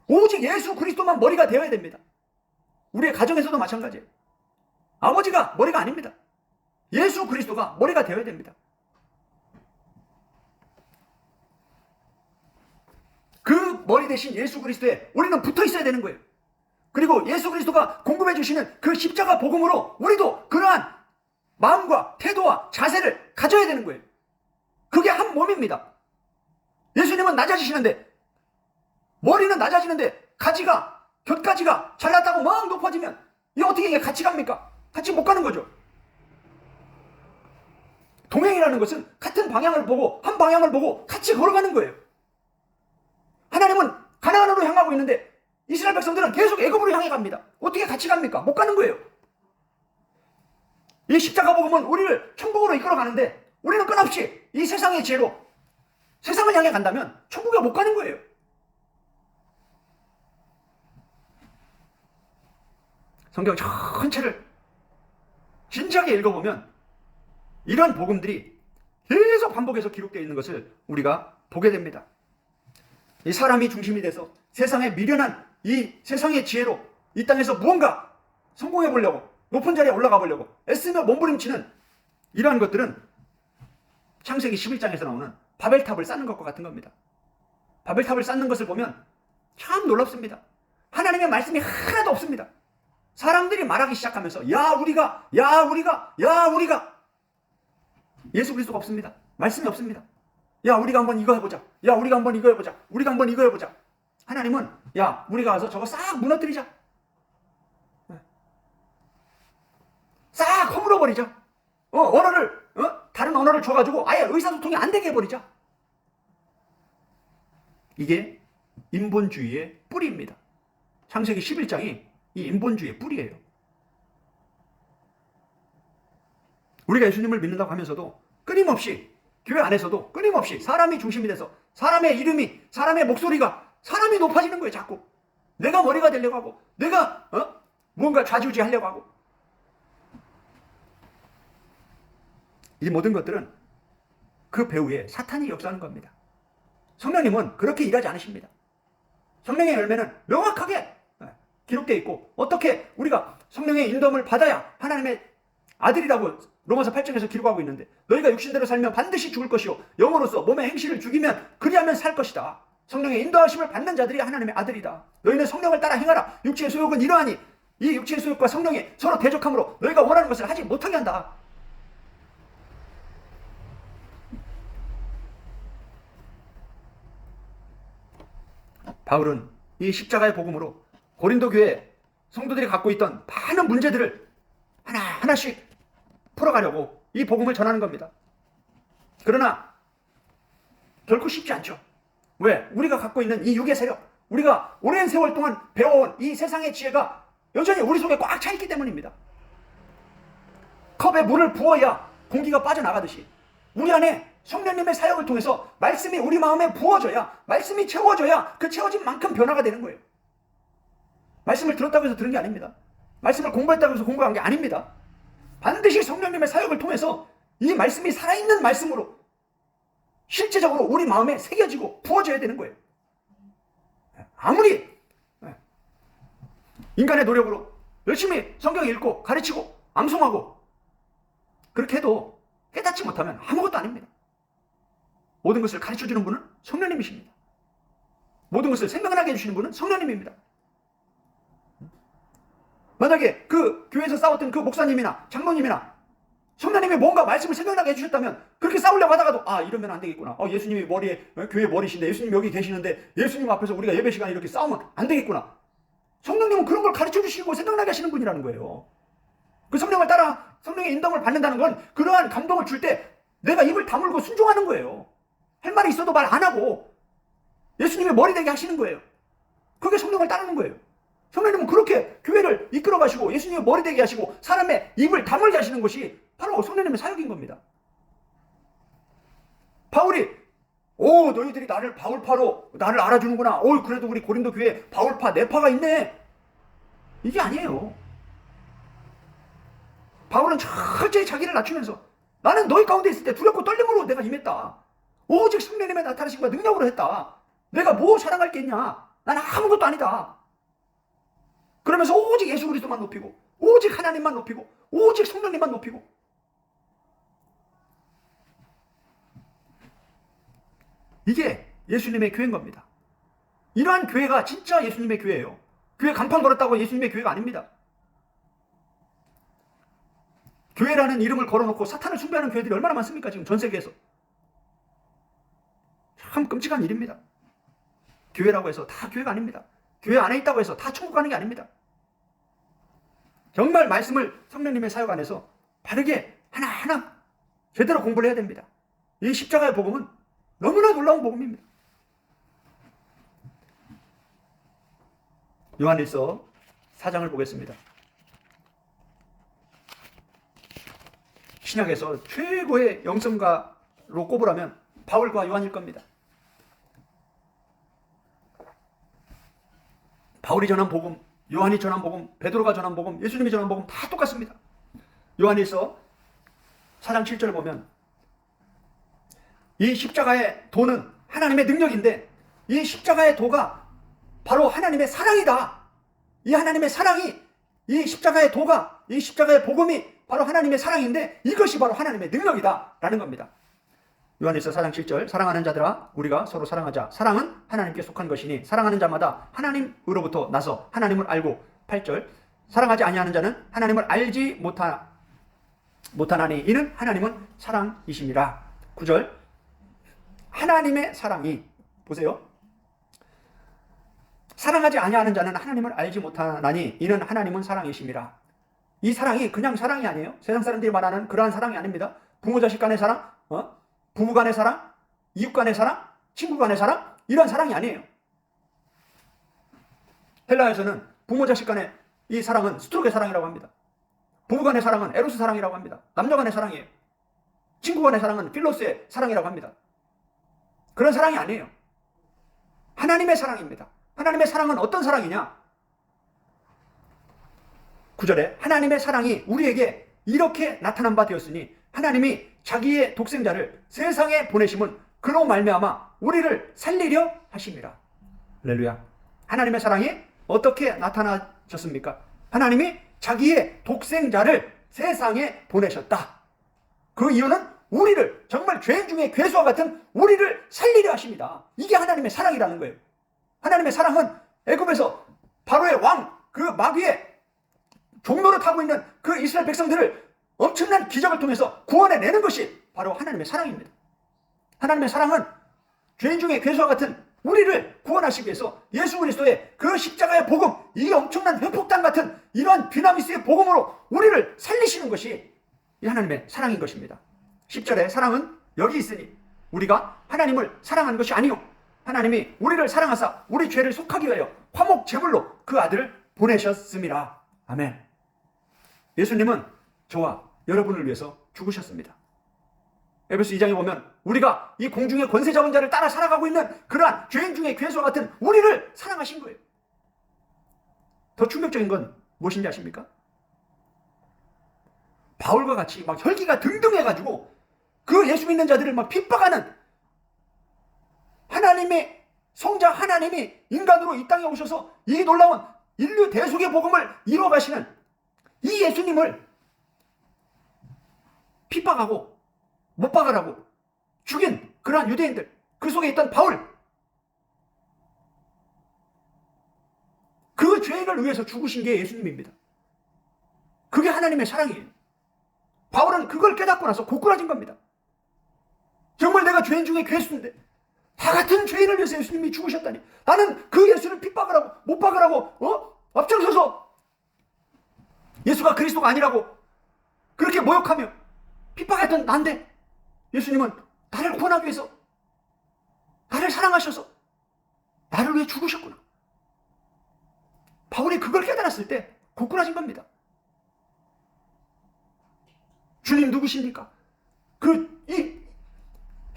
오직 예수 그리스도만 머리가 되어야 됩니다. 우리의 가정에서도 마찬가지예요. 아버지가 머리가 아닙니다. 예수 그리스도가 머리가 되어야 됩니다. 그 머리 대신 예수 그리스도에 우리는 붙어 있어야 되는 거예요. 그리고 예수 그리스도가 공급해 주시는 그 십자가 복음으로 우리도 그러한 마음과 태도와 자세를 가져야 되는 거예요. 그게 한 몸입니다. 예수님은 낮아지시는데, 머리는 낮아지는데 곁가지가 잘났다고 막 높아지면 이게 어떻게 이게 같이 갑니까? 같이 못 가는 거죠. 동행이라는 것은 같은 방향을 보고 한 방향을 보고 같이 걸어가는 거예요. 하나님은 가나안으로 향하고 있는데 이스라엘 백성들은 계속 애굽으로 향해 갑니다. 어떻게 같이 갑니까? 못 가는 거예요. 이 십자가 복음은 우리를 천국으로 이끌어 가는데 우리는 끊임없이 이 세상의 지혜로 세상을 향해 간다면 천국에 못 가는 거예요. 성경 전체를 진지하게 읽어보면 이런 복음들이 계속 반복해서 기록되어 있는 것을 우리가 보게 됩니다. 이 사람이 중심이 돼서 세상에 미련한 이 세상의 지혜로 이 땅에서 무언가 성공해 보려고 높은 자리에 올라가 보려고 애쓰며 몸부림치는 이러한 것들은 창세기 11장에서 나오는 바벨탑을 쌓는 것과 같은 겁니다. 바벨탑을 쌓는 것을 보면 참 놀랍습니다. 하나님의 말씀이 하나도 없습니다. 사람들이 말하기 시작하면서 야 우리가 예수 그리스도가 없습니다. 말씀이 없습니다. 야 우리가 한번 이거 해보자. 야 우리가 한번 이거 해보자. 우리가 한번 이거 해보자. 하나님은 야 우리가 가서 저거 싹 무너뜨리자. 싹 허물어버리자. 언어를 다른 언어를 줘가지고 아예 의사소통이 안 되게 해버리자. 이게 인본주의의 뿌리입니다. 창세기 11장이 이 인본주의의 뿌리예요. 우리가 예수님을 믿는다고 하면서도 끊임없이 교회 안에서도 끊임없이 사람이 중심이 돼서 사람의 이름이 사람의 목소리가 사람이 높아지는 거예요. 자꾸 내가 머리가 되려고 하고 내가 무언가 좌지우지하려고 하고 이 모든 것들은 그 배후에 사탄이 역사하는 겁니다. 성령님은 그렇게 일하지 않으십니다. 성령의 열매는 명확하게 기록되어 있고 어떻게 우리가 성령의 인도함을 받아야 하나님의 아들이라고 로마서 8장에서 기록하고 있는데 너희가 육신대로 살면 반드시 죽을 것이요 영으로서 몸의 행실을 죽이면 그리하면 살 것이다. 성령의 인도하심을 받는 자들이 하나님의 아들이다. 너희는 성령을 따라 행하라. 육체의 소욕은 이러하니 이 육체의 소욕과 성령이 서로 대적함으로 너희가 원하는 것을 하지 못하게 한다. 바울은 이 십자가의 복음으로 고린도 교회 성도들이 갖고 있던 많은 문제들을 하나하나씩 풀어가려고 이 복음을 전하는 겁니다. 그러나 결코 쉽지 않죠. 왜? 우리가 갖고 있는 이 육의 세력, 우리가 오랜 세월 동안 배워온 이 세상의 지혜가 여전히 우리 속에 꽉 차 있기 때문입니다. 컵에 물을 부어야 공기가 빠져나가듯이 우리 안에 성령님의 사역을 통해서 말씀이 우리 마음에 부어져야 말씀이 채워져야 그 채워진 만큼 변화가 되는 거예요. 말씀을 들었다고 해서 들은 게 아닙니다. 말씀을 공부했다고 해서 공부한 게 아닙니다. 반드시 성령님의 사역을 통해서 이 말씀이 살아있는 말씀으로 실제적으로 우리 마음에 새겨지고 부어져야 되는 거예요. 아무리 인간의 노력으로 열심히 성경 읽고 가르치고 암송하고 그렇게 해도 깨닫지 못하면 아무것도 아닙니다. 모든 것을 가르쳐주는 분은 성령님이십니다. 모든 것을 생각나게 해주시는 분은 성령님입니다. 만약에 그 교회에서 싸웠던 그 목사님이나 장로님이나 성령님이 뭔가 말씀을 생각나게 해주셨다면 그렇게 싸우려고 하다가도 이러면 안 되겠구나. 예수님이 머리에 교회 머리신데 예수님 여기 계시는데 예수님 앞에서 우리가 예배 시간에 이렇게 싸우면 안 되겠구나. 성령님은 그런 걸 가르쳐주시고 생각나게 하시는 분이라는 거예요. 그 성령을 따라 성령의 인도를 받는다는 건 그러한 감동을 줄 때 내가 입을 다물고 순종하는 거예요. 할 말이 있어도 말 안 하고 예수님의 머리 되게 하시는 거예요. 그게 성령을 따르는 거예요. 성령님은 그렇게 교회를 이끌어 가시고 예수님의 머리 되게 하시고 사람의 입을 다물게 하시는 것이 바로 성령님의 사역인 겁니다. 바울이 너희들이 나를 바울파로 나를 알아주는구나. 그래도 우리 고린도 교회에 바울파 네파가 있네. 이게 아니에요. 바울은 철저히 자기를 낮추면서 나는 너희 가운데 있을 때 두렵고 떨림으로 내가 임했다. 오직 성령님의 나타나심과 능력으로 했다. 내가 뭐 자랑할 게 있냐. 나는 아무것도 아니다. 그러면서 오직 예수 그리스도만 높이고 오직 하나님만 높이고 오직 성령님만 높이고 이게 예수님의 교회인 겁니다. 이러한 교회가 진짜 예수님의 교회예요. 교회 간판 걸었다고 예수님의 교회가 아닙니다. 교회라는 이름을 걸어놓고 사탄을 숭배하는 교회들이 얼마나 많습니까? 지금 전 세계에서. 참 끔찍한 일입니다. 교회라고 해서 다 교회가 아닙니다. 교회 안에 있다고 해서 다 천국 가는 게 아닙니다. 정말 말씀을 성령님의 사역 안에서 바르게 하나하나 제대로 공부를 해야 됩니다. 이 십자가의 복음은 너무나 놀라운 복음입니다. 요한일서 4장을 보겠습니다. 신약에서 최고의 영성가로 꼽으라면 바울과 요한일 겁니다. 바울이 전한 복음, 요한이 전한 복음, 베드로가 전한 복음, 예수님이 전한 복음 다 똑같습니다. 요한일서 4장 7절을 보면 이 십자가의 도는 하나님의 능력인데 이 십자가의 도가 바로 하나님의 사랑이다. 이 하나님의 사랑이, 이 십자가의 도가, 이 십자가의 복음이 바로 하나님의 사랑인데 이것이 바로 하나님의 능력이다 라는 겁니다. 요한일서 4장 7절 사랑하는 자들아 우리가 서로 사랑하자. 사랑은 하나님께 속한 것이니 사랑하는 자마다 하나님으로부터 나서 하나님을 알고. 8절 사랑하지 아니하는 자는 하나님을 알지 못하나니 이는 하나님은 사랑이심이라. 9절 하나님의 사랑이, 보세요, 사랑하지 아니하는 자는 하나님을 알지 못하나니 이는 하나님은 사랑이심이라. 이 사랑이 그냥 사랑이 아니에요. 세상 사람들이 말하는 그러한 사랑이 아닙니다. 부모 자식 간의 사랑, 부부 간의 사랑, 이웃 간의 사랑, 친구 간의 사랑, 이런 사랑이 아니에요. 헬라에서는 부모 자식 간의 이 사랑은 스트로크의 사랑이라고 합니다. 부부 간의 사랑은 에로스 사랑이라고 합니다. 남녀 간의 사랑이에요. 친구 간의 사랑은 필로스의 사랑이라고 합니다. 그런 사랑이 아니에요. 하나님의 사랑입니다. 하나님의 사랑은 어떤 사랑이냐? 9절에 하나님의 사랑이 우리에게 이렇게 나타난 바 되었으니 하나님이 자기의 독생자를 세상에 보내심은 그로 말미암아 우리를 살리려 하심이라. 할렐루야. 하나님의 사랑이 어떻게 나타나셨습니까? 하나님이 자기의 독생자를 세상에 보내셨다. 그 이유는 우리를, 정말 죄인 중에 괴수와 같은 우리를 살리려 하십니다. 이게 하나님의 사랑이라는 거예요. 하나님의 사랑은 애굽에서 바로의 왕, 그 마귀의 종노릇 하고 있는 그 이스라엘 백성들을 엄청난 기적을 통해서 구원해내는 것이 바로 하나님의 사랑입니다. 하나님의 사랑은 죄인 중에 괴수와 같은 우리를 구원하시기 위해서 예수 그리스도의 그 십자가의 복음, 이 엄청난 회복단 같은 이러한 dynamis의 복음으로 우리를 살리시는 것이 이 하나님의 사랑인 것입니다. 10절에 사랑은 여기 있으니 우리가 하나님을 사랑하는 것이 아니요 하나님이 우리를 사랑하사 우리 죄를 속하기 위하여 화목 제물로 그 아들을 보내셨음이라. 아멘. 예수님은 저와 여러분을 위해서 죽으셨습니다. 에베소 2장에 보면 우리가 이 공중의 권세 잡은 자를 따라 살아가고 있는 그러한 죄인 중에 괴수와 같은 우리를 사랑하신 거예요. 더 충격적인 건 무엇인지 아십니까? 바울과 같이 막 혈기가 등등해가지고 그 예수 믿는 자들을 막 핍박하는 하나님의 성자 하나님이 인간으로 이 땅에 오셔서 이 놀라운 인류 대속의 복음을 이루어 가시는 이 예수님을 핍박하고 못 박으라고 죽인 그러한 유대인들, 그 속에 있던 바울, 그 죄인을 위해서 죽으신 게 예수님입니다. 그게 하나님의 사랑이에요. 바울은 그걸 깨닫고 나서 고꾸라진 겁니다. 정말 내가 죄인 중에 괴수인데 다 같은 죄인을 위해서 예수님이 죽으셨다니, 나는 그 예수를 핍박을 하고 못 박으라고 앞장서서 예수가 그리스도가 아니라고 그렇게 모욕하며 핍박했던 난데 예수님은 나를 구원하기 위해서 나를 사랑하셔서 나를 위해 죽으셨구나. 바울이 그걸 깨달았을 때 고꾸라진 겁니다. 주님 누구십니까?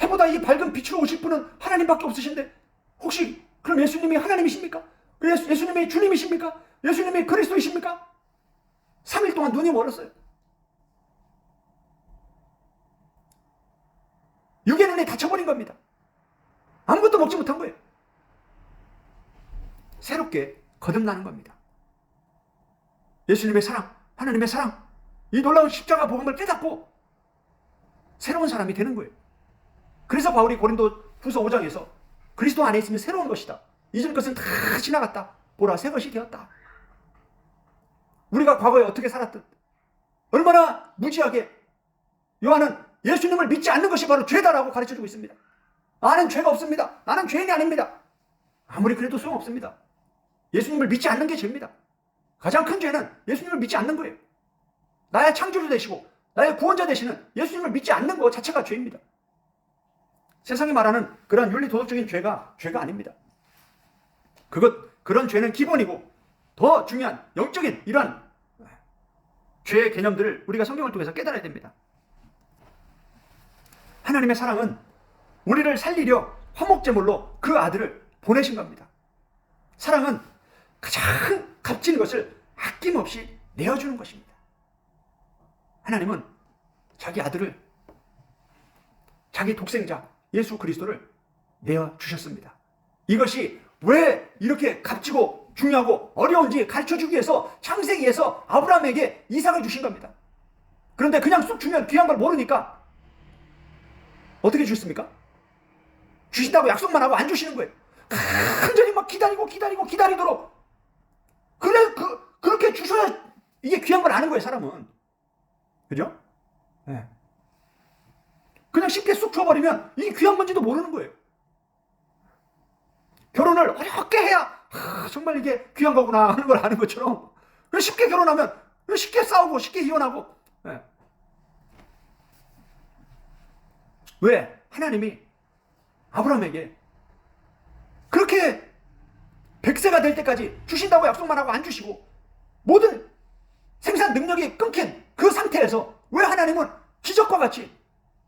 해보다 이 밝은 빛으로 오실 분은 하나님밖에 없으신데 혹시 그럼 예수님이 하나님이십니까? 예수님이 주님이십니까? 예수님이 그리스도이십니까? 3일 동안 눈이 멀었어요. 육의 눈이 닫혀버린 겁니다. 아무것도 먹지 못한 거예요. 새롭게 거듭나는 겁니다. 예수님의 사랑, 하나님의 사랑, 이 놀라운 십자가 복음을 깨닫고 새로운 사람이 되는 거예요. 그래서 바울이 고린도 후서 5장에서 그리스도 안에 있으면 새로운 것이다. 이전 것은 다 지나갔다. 보라, 새 것이 되었다. 우리가 과거에 어떻게 살았든 얼마나 무지하게 요한은 예수님을 믿지 않는 것이 바로 죄다라고 가르쳐주고 있습니다. 나는 죄가 없습니다. 나는 죄인이 아닙니다. 아무리 그래도 소용없습니다. 예수님을 믿지 않는 게 죄입니다. 가장 큰 죄는 예수님을 믿지 않는 거예요. 나의 창조주 되시고 나의 구원자 되시는 예수님을 믿지 않는 것 자체가 죄입니다. 세상이 말하는 그런 윤리 도덕적인 죄가 아닙니다. 그런 죄는 기본이고 더 중요한 영적인 이러한 죄의 개념들을 우리가 성경을 통해서 깨달아야 됩니다. 하나님의 사랑은 우리를 살리려 화목제물로 그 아들을 보내신 겁니다. 사랑은 가장 값진 것을 아낌없이 내어주는 것입니다. 하나님은 자기 아들을, 자기 독생자 예수 그리스도를 내어주셨습니다. 이것이 왜 이렇게 값지고 중요하고 어려운지 가르쳐주기 위해서 창세기에서 아브라함에게 이삭을 주신 겁니다. 그런데 그냥 쑥 주면 귀한 걸 모르니까 어떻게 주셨습니까? 주신다고 약속만 하고 안 주시는 거예요. 간절히 막 기다리도록. 그렇게 주셔야 이게 귀한 걸 아는 거예요, 사람은. 그죠? 네. 그냥 쉽게 쑥 줘버리면 이게 귀한 건지도 모르는 거예요. 결혼을 어렵게 해야 정말 이게 귀한 거구나 하는 걸 아는 것처럼 쉽게 결혼하면 쉽게 싸우고 쉽게 이혼하고. 네. 왜? 하나님이 아브라함에게 그렇게 100세가 될 때까지 주신다고 약속만 하고 안 주시고 모든 생산 능력이 끊긴 그 상태에서 왜 하나님은 기적과 같이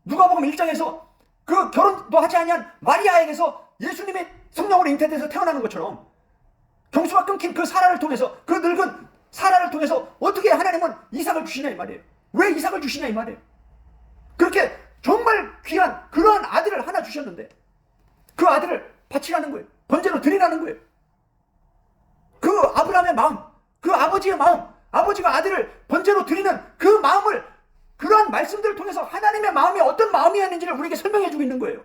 누가복음 1장에서 그 결혼도 하지 아니한 마리아에게서 예수님의 성령으로 잉태돼서 태어나는 것처럼 경수가 끊긴 그 사라를 통해서, 그 늙은 사라를 통해서 어떻게 하나님은 이삭을 주시냐 이 말이에요. 왜 이삭을 주시냐 이 말이에요. 그렇게 정말 귀한 그러한 아들을 하나 주셨는데 그 아들을 바치라는 거예요. 번제로 드리라는 거예요. 그 아브라함의 마음, 그 아버지의 마음, 아버지가 아들을 번제로 드리는 그 마음을, 그러한 말씀들을 통해서 하나님의 마음이 어떤 마음이었는지를 우리에게 설명해 주고 있는 거예요.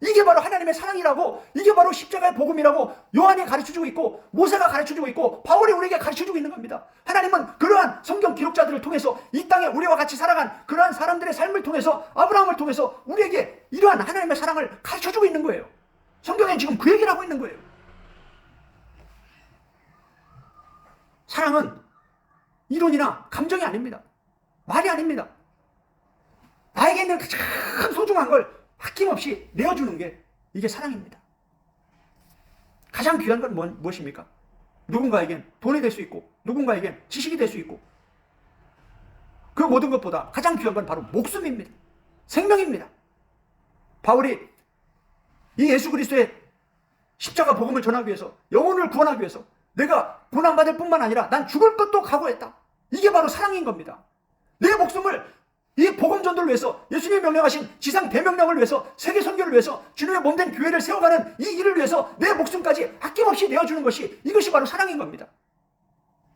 이게 바로 하나님의 사랑이라고, 이게 바로 십자가의 복음이라고 요한이 가르쳐주고 있고 모세가 가르쳐주고 있고 바울이 우리에게 가르쳐주고 있는 겁니다. 하나님은 그러한 성경 기록자들을 통해서 이 땅에 우리와 같이 살아간 그러한 사람들의 삶을 통해서, 아브라함을 통해서 우리에게 이러한 하나님의 사랑을 가르쳐주고 있는 거예요. 성경에 지금 그 얘기를 하고 있는 거예요. 사랑은 이론이나 감정이 아닙니다. 말이 아닙니다. 나에게 있는 가장 소중한 걸 아낌없이 내어주는 게 이게 사랑입니다. 가장 귀한 건 무엇입니까? 누군가에겐 돈이 될 수 있고 누군가에겐 지식이 될 수 있고 그 모든 것보다 가장 귀한 건 바로 목숨입니다. 생명입니다. 바울이 이 예수 그리스도의 십자가 복음을 전하기 위해서, 영혼을 구원하기 위해서 내가 고난받을 뿐만 아니라 난 죽을 것도 각오했다. 이게 바로 사랑인 겁니다. 내 목숨을 이 복음 전도를 위해서, 예수님이 명령하신 지상 대명령을 위해서, 세계 선교를 위해서, 주님의 몸된 교회를 세워가는 이 일을 위해서 내 목숨까지 아낌없이 내어주는 것이, 이것이 바로 사랑인 겁니다.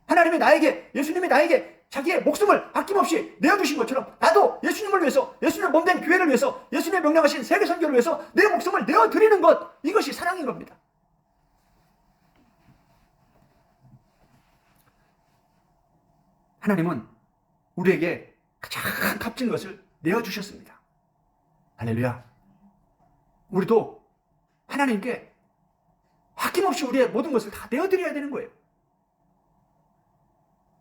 하나님이 나에게, 예수님이 나에게 자기의 목숨을 아낌없이 내어주신 것처럼 나도 예수님을 위해서, 예수님의 몸된 교회를 위해서, 예수님의 명령하신 세계 선교를 위해서 내 목숨을 내어드리는 것, 이것이 사랑인 겁니다. 하나님은 우리에게 가장 값진 것을 내어주셨습니다. 할렐루야. 우리도 하나님께 아낌없이 우리의 모든 것을 다 내어드려야 되는 거예요.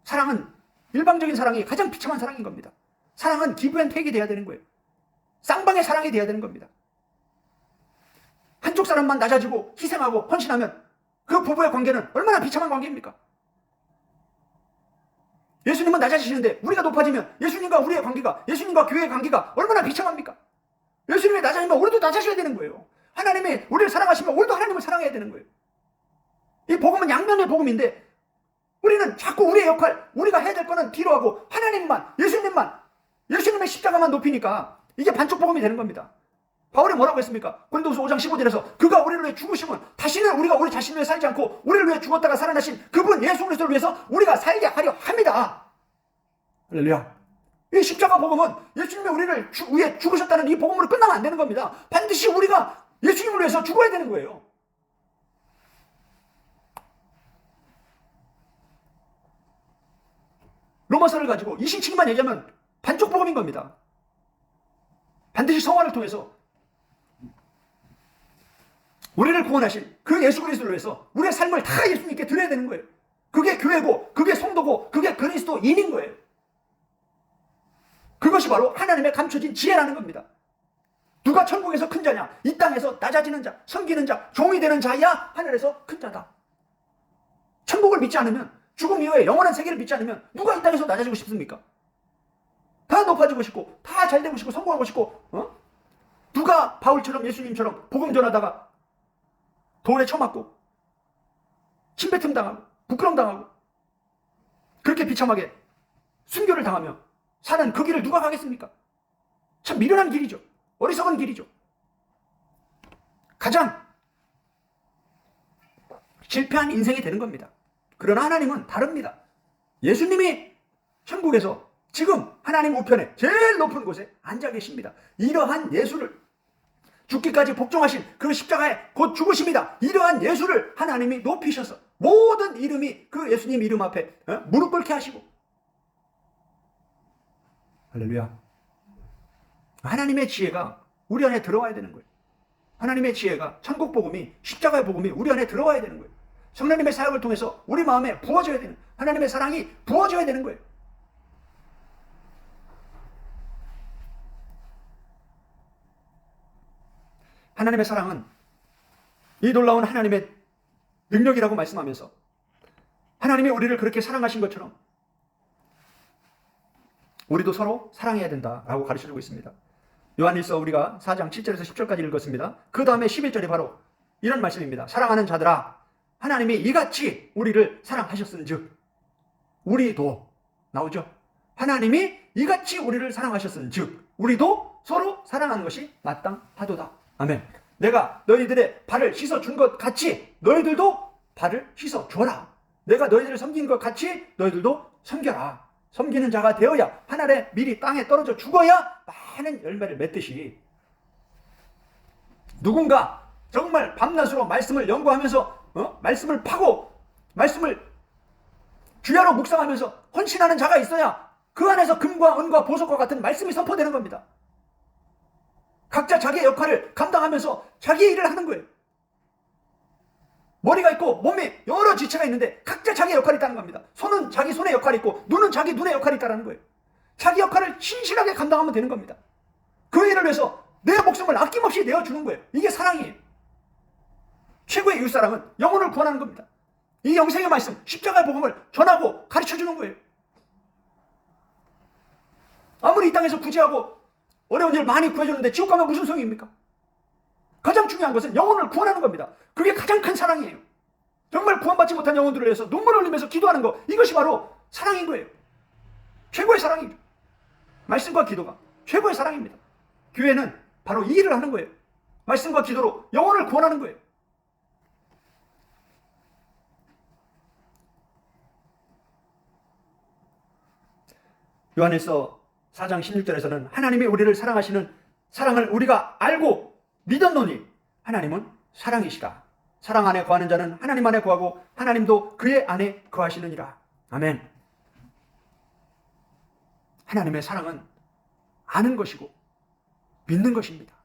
사랑은 일방적인 사랑이 가장 비참한 사랑인 겁니다. 사랑은 기브 앤 테이크가 돼야 되는 거예요. 쌍방의 사랑이 돼야 되는 겁니다. 한쪽 사람만 낮아지고 희생하고 헌신하면 그 부부의 관계는 얼마나 비참한 관계입니까? 예수님은 낮아지시는데 우리가 높아지면 예수님과 우리의 관계가, 예수님과 교회의 관계가 얼마나 비참합니까? 예수님이 낮아지면 우리도 낮아져야 되는 거예요. 하나님이 우리를 사랑하시면 우리도 하나님을 사랑해야 되는 거예요. 이 복음은 양면의 복음인데 우리는 자꾸 우리의 역할, 우리가 해야 될 거는 뒤로 하고 하나님만, 예수님만, 예수님의 십자가만 높이니까 이게 반쪽 복음이 되는 겁니다. 바울이 뭐라고 했습니까? 고린도후서 5장 15절에서 그가 우리를 위해 죽으심은 다시는 우리가 우리 자신을 위해 살지 않고 우리를 위해 죽었다가 살아나신 그분 예수 그리스도를 위해서 우리가 살게 하려 합니다. 할렐루야. 이 십자가 복음은 예수님이 우리를 위해 죽으셨다는 이 복음으로 끝나면 안 되는 겁니다. 반드시 우리가 예수님을 위해서 죽어야 되는 거예요. 로마서를 가지고 이 신칭만 얘기하면 반쪽 복음인 겁니다. 반드시 성화를 통해서 우리를 구원하신 그 예수 그리스도를 위해서 우리의 삶을 다 예수님께 드려야 되는 거예요. 그게 교회고, 그게 성도고, 그게 그리스도인인 거예요. 그것이 바로 하나님의 감춰진 지혜라는 겁니다. 누가 천국에서 큰 자냐? 이 땅에서 낮아지는 자, 섬기는 자, 종이 되는 자야 하늘에서 큰 자다. 천국을 믿지 않으면, 죽음 이후에 영원한 세계를 믿지 않으면 누가 이 땅에서 낮아지고 싶습니까? 다 높아지고 싶고, 다 잘되고 싶고, 성공하고 싶고, 누가 바울처럼 예수님처럼 복음 전하다가 돌에 쳐맞고 침뱉음 당하고 부끄럼 당하고 그렇게 비참하게 순교를 당하며 사는 그 길을 누가 가겠습니까? 참 미련한 길이죠. 어리석은 길이죠. 가장 실패한 인생이 되는 겁니다. 그러나 하나님은 다릅니다. 예수님이 천국에서 지금 하나님 우편에 제일 높은 곳에 앉아 계십니다. 이러한 예수를, 죽기까지 복종하신 그 십자가에 곧 죽으십니다. 이러한 예수를 하나님이 높이셔서 모든 이름이 그 예수님 이름 앞에 무릎 꿇게 하시고, 할렐루야. 하나님의 지혜가 우리 안에 들어와야 되는 거예요. 하나님의 지혜가, 천국 복음이, 십자가의 복음이 우리 안에 들어와야 되는 거예요. 성령님의 사역을 통해서 우리 마음에 부어져야 되는, 하나님의 사랑이 부어져야 되는 거예요. 하나님의 사랑은 이 놀라운 하나님의 능력이라고 말씀하면서 하나님이 우리를 그렇게 사랑하신 것처럼 우리도 서로 사랑해야 된다라고 가르쳐주고 있습니다. 요한일서 우리가 4장 7절에서 10절까지 읽었습니다. 그 다음에 11절이 바로 이런 말씀입니다. 사랑하는 자들아, 하나님이 이같이 우리를 사랑하셨은즉 우리도, 나오죠? 하나님이 이같이 우리를 사랑하셨은즉 우리도 서로 사랑하는 것이 마땅하도다. 아멘. 내가 너희들의 발을 씻어준 것 같이 너희들도 발을 씻어줘라. 내가 너희들을 섬긴 것 같이 너희들도 섬겨라. 섬기는 자가 되어야, 하늘에 미리 땅에 떨어져 죽어야 많은 열매를 맺듯이, 누군가 정말 밤낮으로 말씀을 연구하면서 말씀을 파고 말씀을 주야로 묵상하면서 헌신하는 자가 있어야 그 안에서 금과 은과 보석과 같은 말씀이 선포되는 겁니다. 각자 자기의 역할을 감당하면서 자기의 일을 하는 거예요. 머리가 있고 몸에 여러 지체가 있는데 각자 자기의 역할이 있다는 겁니다. 손은 자기 손의 역할이 있고 눈은 자기 눈의 역할이 있다는 거예요. 자기 역할을 신실하게 감당하면 되는 겁니다. 그 일을 위해서 내 목숨을 아낌없이 내어주는 거예요. 이게 사랑이에요. 최고의 이웃사랑은 영혼을 구원하는 겁니다. 이 영생의 말씀, 십자가의 복음을 전하고 가르쳐주는 거예요. 아무리 이 땅에서 구제하고 어려운 일 많이 구해줬는데 지옥 가면 무슨 소용입니까? 가장 중요한 것은 영혼을 구원하는 겁니다. 그게 가장 큰 사랑이에요. 정말 구원받지 못한 영혼들을 위해서 눈물을 흘리면서 기도하는 것, 이것이 바로 사랑인 거예요. 최고의 사랑이죠. 말씀과 기도가 최고의 사랑입니다. 교회는 바로 이 일을 하는 거예요. 말씀과 기도로 영혼을 구원하는 거예요. 요한일서 4장 16절에서는 하나님이 우리를 사랑하시는 사랑을 우리가 알고 믿었노니 하나님은 사랑이시다. 사랑 안에 거하는 자는 하나님 안에 거하고 하나님도 그의 안에 거하시느니라. 아멘. 하나님의 사랑은 아는 것이고 믿는 것입니다.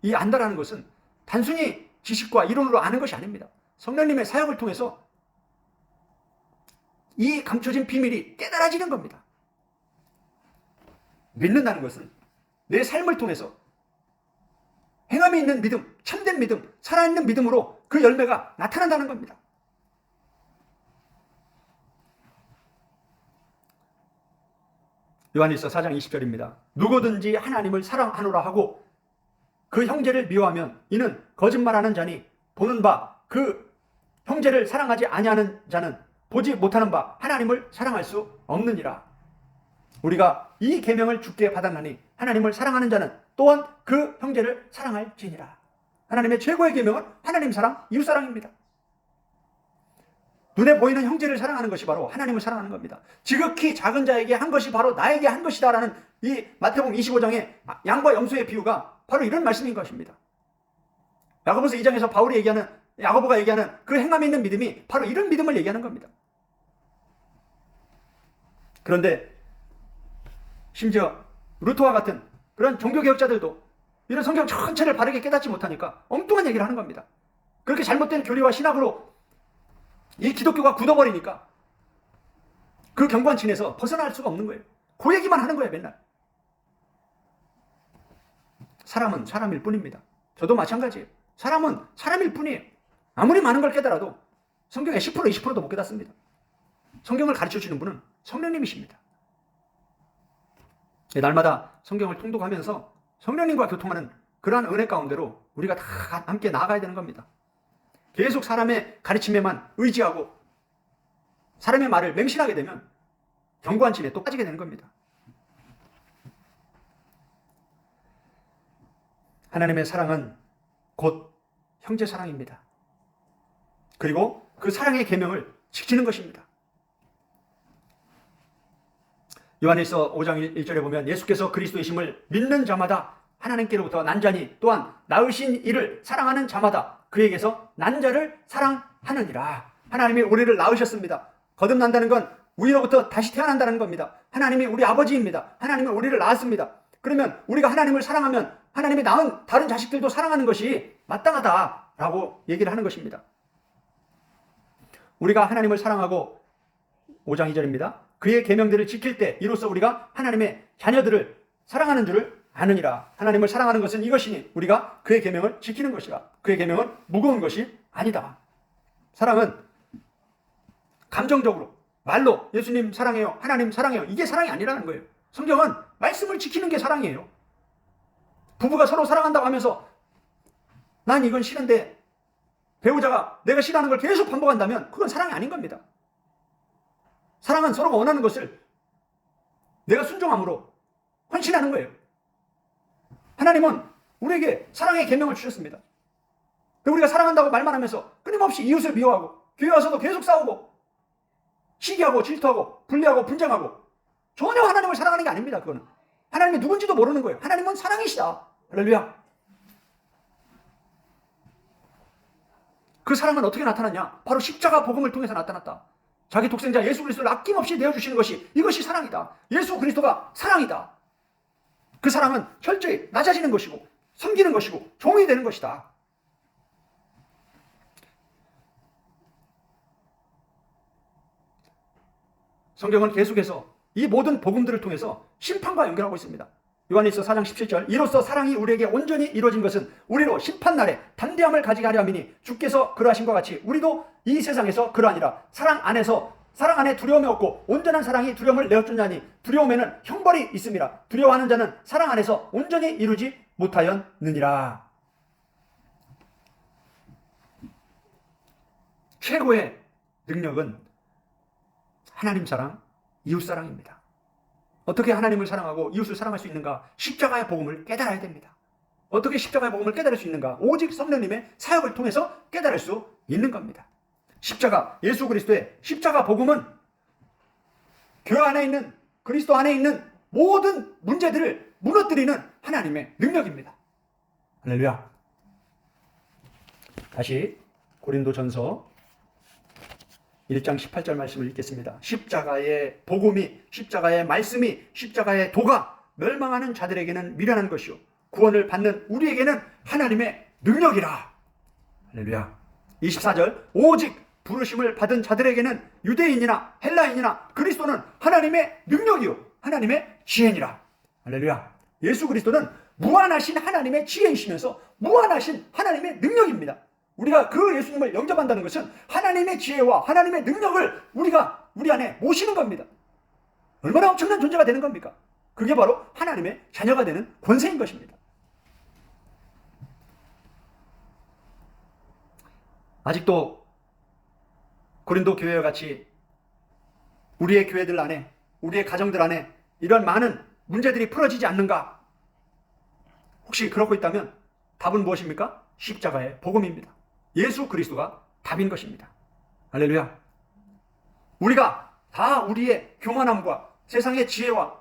이 안다라는 것은 단순히 지식과 이론으로 아는 것이 아닙니다. 성령님의 사역을 통해서 이 감춰진 비밀이 깨달아지는 겁니다. 믿는다는 것은 내 삶을 통해서 행함이 있는 믿음, 참된 믿음, 살아있는 믿음으로 그 열매가 나타난다는 겁니다. 요한일서 4장 20절입니다. 누구든지 하나님을 사랑하노라 하고 그 형제를 미워하면 이는 거짓말하는 자니 보는 바 그 형제를 사랑하지 아니하는 자는 보지 못하는 바 하나님을 사랑할 수 없느니라. 우리가 이 계명을 주께 받았나니 하나님을 사랑하는 자는 또한 그 형제를 사랑할지니라. 하나님의 최고의 계명은 하나님 사랑, 이웃 사랑입니다. 눈에 보이는 형제를 사랑하는 것이 바로 하나님을 사랑하는 겁니다. 지극히 작은 자에게 한 것이 바로 나에게 한 것이다라는 이 마태복음 25장의 양과 염소의 비유가 바로 이런 말씀인 것입니다. 야고보서 2장에서 바울이 얘기하는, 야고보가 얘기하는 그 행함이 있는 믿음이 바로 이런 믿음을 얘기하는 겁니다. 그런데 심지어 루터와 같은 그런 종교개혁자들도 이런 성경 전체를 바르게 깨닫지 못하니까 엉뚱한 얘기를 하는 겁니다. 그렇게 잘못된 교리와 신학으로 이 기독교가 굳어버리니까 그 경관진에서 벗어날 수가 없는 거예요. 그 얘기만 하는 거예요, 맨날. 사람은 사람일 뿐입니다. 저도 마찬가지예요. 사람은 사람일 뿐이에요. 아무리 많은 걸 깨달아도 성경에 10% 20%도 못 깨닫습니다. 성경을 가르쳐 주시는 분은 성령님이십니다. 날마다 성경을 통독하면서 성령님과 교통하는 그러한 은혜 가운데로 우리가 다 함께 나아가야 되는 겁니다. 계속 사람의 가르침에만 의지하고 사람의 말을 맹신하게 되면 견고한 짐에 또 빠지게 되는 겁니다. 하나님의 사랑은 곧 형제 사랑입니다. 그리고 그 사랑의 계명을 지키는 것입니다. 요한일서 5장 1절에 보면 예수께서 그리스도이심을 믿는 자마다 하나님께로부터 난 자니 또한 낳으신 이를 사랑하는 자마다 그에게서 난 자를 사랑하느니라. 하나님이 우리를 낳으셨습니다. 거듭난다는 건 우리로부터 다시 태어난다는 겁니다. 하나님이 우리 아버지입니다. 하나님이 우리를 낳았습니다. 그러면 우리가 하나님을 사랑하면 하나님이 낳은 다른 자식들도 사랑하는 것이 마땅하다라고 얘기를 하는 것입니다. 우리가 하나님을 사랑하고 5장 2절입니다. 그의 계명들을 지킬 때 이로써 우리가 하나님의 자녀들을 사랑하는 줄을 아느니라. 하나님을 사랑하는 것은 이것이니 우리가 그의 계명을 지키는 것이라. 그의 계명은 무거운 것이 아니다. 사랑은 감정적으로 말로 예수님 사랑해요, 하나님 사랑해요, 이게 사랑이 아니라는 거예요. 성경은 말씀을 지키는 게 사랑이에요. 부부가 서로 사랑한다고 하면서 난 이건 싫은데 배우자가 내가 싫어하는 걸 계속 반복한다면 그건 사랑이 아닌 겁니다. 사랑은 서로가 원하는 것을 내가 순종함으로 헌신하는 거예요. 하나님은 우리에게 사랑의 계명을 주셨습니다. 우리가 사랑한다고 말만 하면서 끊임없이 이웃을 미워하고 교회 와서도 계속 싸우고 시기하고 질투하고 분리하고 분쟁하고 전혀 하나님을 사랑하는 게 아닙니다. 그거는 하나님이 누군지도 모르는 거예요. 하나님은 사랑이시다. 할렐루야. 그 사랑은 어떻게 나타났냐? 바로 십자가 복음을 통해서 나타났다. 자기 독생자 예수 그리스도를 아낌없이 내어주시는 것이 이것이 사랑이다. 예수 그리스도가 사랑이다. 그 사랑은 철저히 낮아지는 것이고 섬기는 것이고 종이 되는 것이다. 성경은 계속해서 이 모든 복음들을 통해서 심판과 연결하고 있습니다. 요한일서 4장 17절 이로써 사랑이 우리에게 온전히 이루어진 것은 우리로 심판날에 담대함을 가지게 하려 함이니 주께서 그러하신 것 같이 우리도 이 세상에서 그러하니라. 사랑 안에 두려움이 없고 온전한 사랑이 두려움을 내어쫓나니 두려움에는 형벌이 있음이라. 두려워하는 자는 사랑 안에서 온전히 이루지 못하였느니라. 최고의 능력은 하나님 사랑, 이웃 사랑입니다. 어떻게 하나님을 사랑하고 이웃을 사랑할 수 있는가? 십자가의 복음을 깨달아야 됩니다. 어떻게 십자가의 복음을 깨달을 수 있는가? 오직 성령님의 사역을 통해서 깨달을 수 있는 겁니다. 십자가, 예수 그리스도의 십자가 복음은 교회 안에 있는, 그리스도 안에 있는 모든 문제들을 무너뜨리는 하나님의 능력입니다. 할렐루야. 다시 고린도전서 1장 18절 말씀을 읽겠습니다. 십자가의 복음이, 십자가의 말씀이, 십자가의 도가 멸망하는 자들에게는 미련한 것이요 구원을 받는 우리에게는 하나님의 능력이라. 할렐루야. 24절 오직 부르심을 받은 자들에게는 유대인이나 헬라인이나 그리스도는 하나님의 능력이요 하나님의 지혜니라. 할렐루야. 예수 그리스도는 무한하신 하나님의 지혜이시면서 무한하신 하나님의 능력입니다. 우리가 그 예수님을 영접한다는 것은 하나님의 지혜와 하나님의 능력을 우리가 우리 안에 모시는 겁니다. 얼마나 엄청난 존재가 되는 겁니까? 그게 바로 하나님의 자녀가 되는 권세인 것입니다. 아직도 고린도 교회와 같이 우리의 교회들 안에, 우리의 가정들 안에 이런 많은 문제들이 풀어지지 않는가? 혹시 그렇고 있다면 답은 무엇입니까? 십자가의 복음입니다. 예수 그리스도가 답인 것입니다. 할렐루야. 우리가 다 우리의 교만함과 세상의 지혜와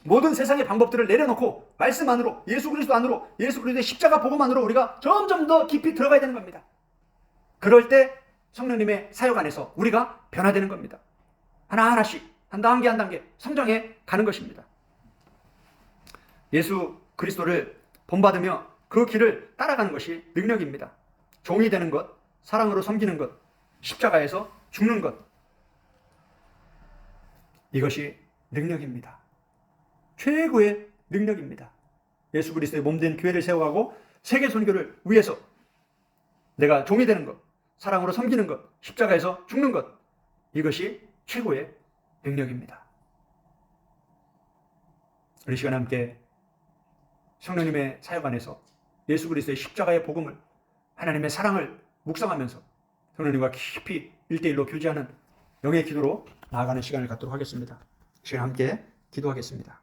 모든 세상의 방법들을 내려놓고 말씀 안으로, 예수 그리스도 안으로, 예수 그리스도의 십자가 복음 안으로 우리가 점점 더 깊이 들어가야 되는 겁니다. 그럴 때 성령님의 사역 안에서 우리가 변화되는 겁니다. 하나하나씩 한 단계 한 단계 성장해 가는 것입니다. 예수 그리스도를 본받으며 그 길을 따라가는 것이 능력입니다. 종이 되는 것, 사랑으로 섬기는 것, 십자가에서 죽는 것, 이것이 능력입니다. 최고의 능력입니다. 예수 그리스도의 몸된 교회를 세워가고 세계 선교를 위해서 내가 종이 되는 것, 사랑으로 섬기는 것, 십자가에서 죽는 것, 이것이 최고의 능력입니다. 우리 시간 함께 성령님의 사역 안에서 예수 그리스도의 십자가의 복음을, 하나님의 사랑을 묵상하면서 성령님과 깊이 1대1로 교제하는 영의 기도로 나아가는 시간을 갖도록 하겠습니다. 시간 함께 기도하겠습니다.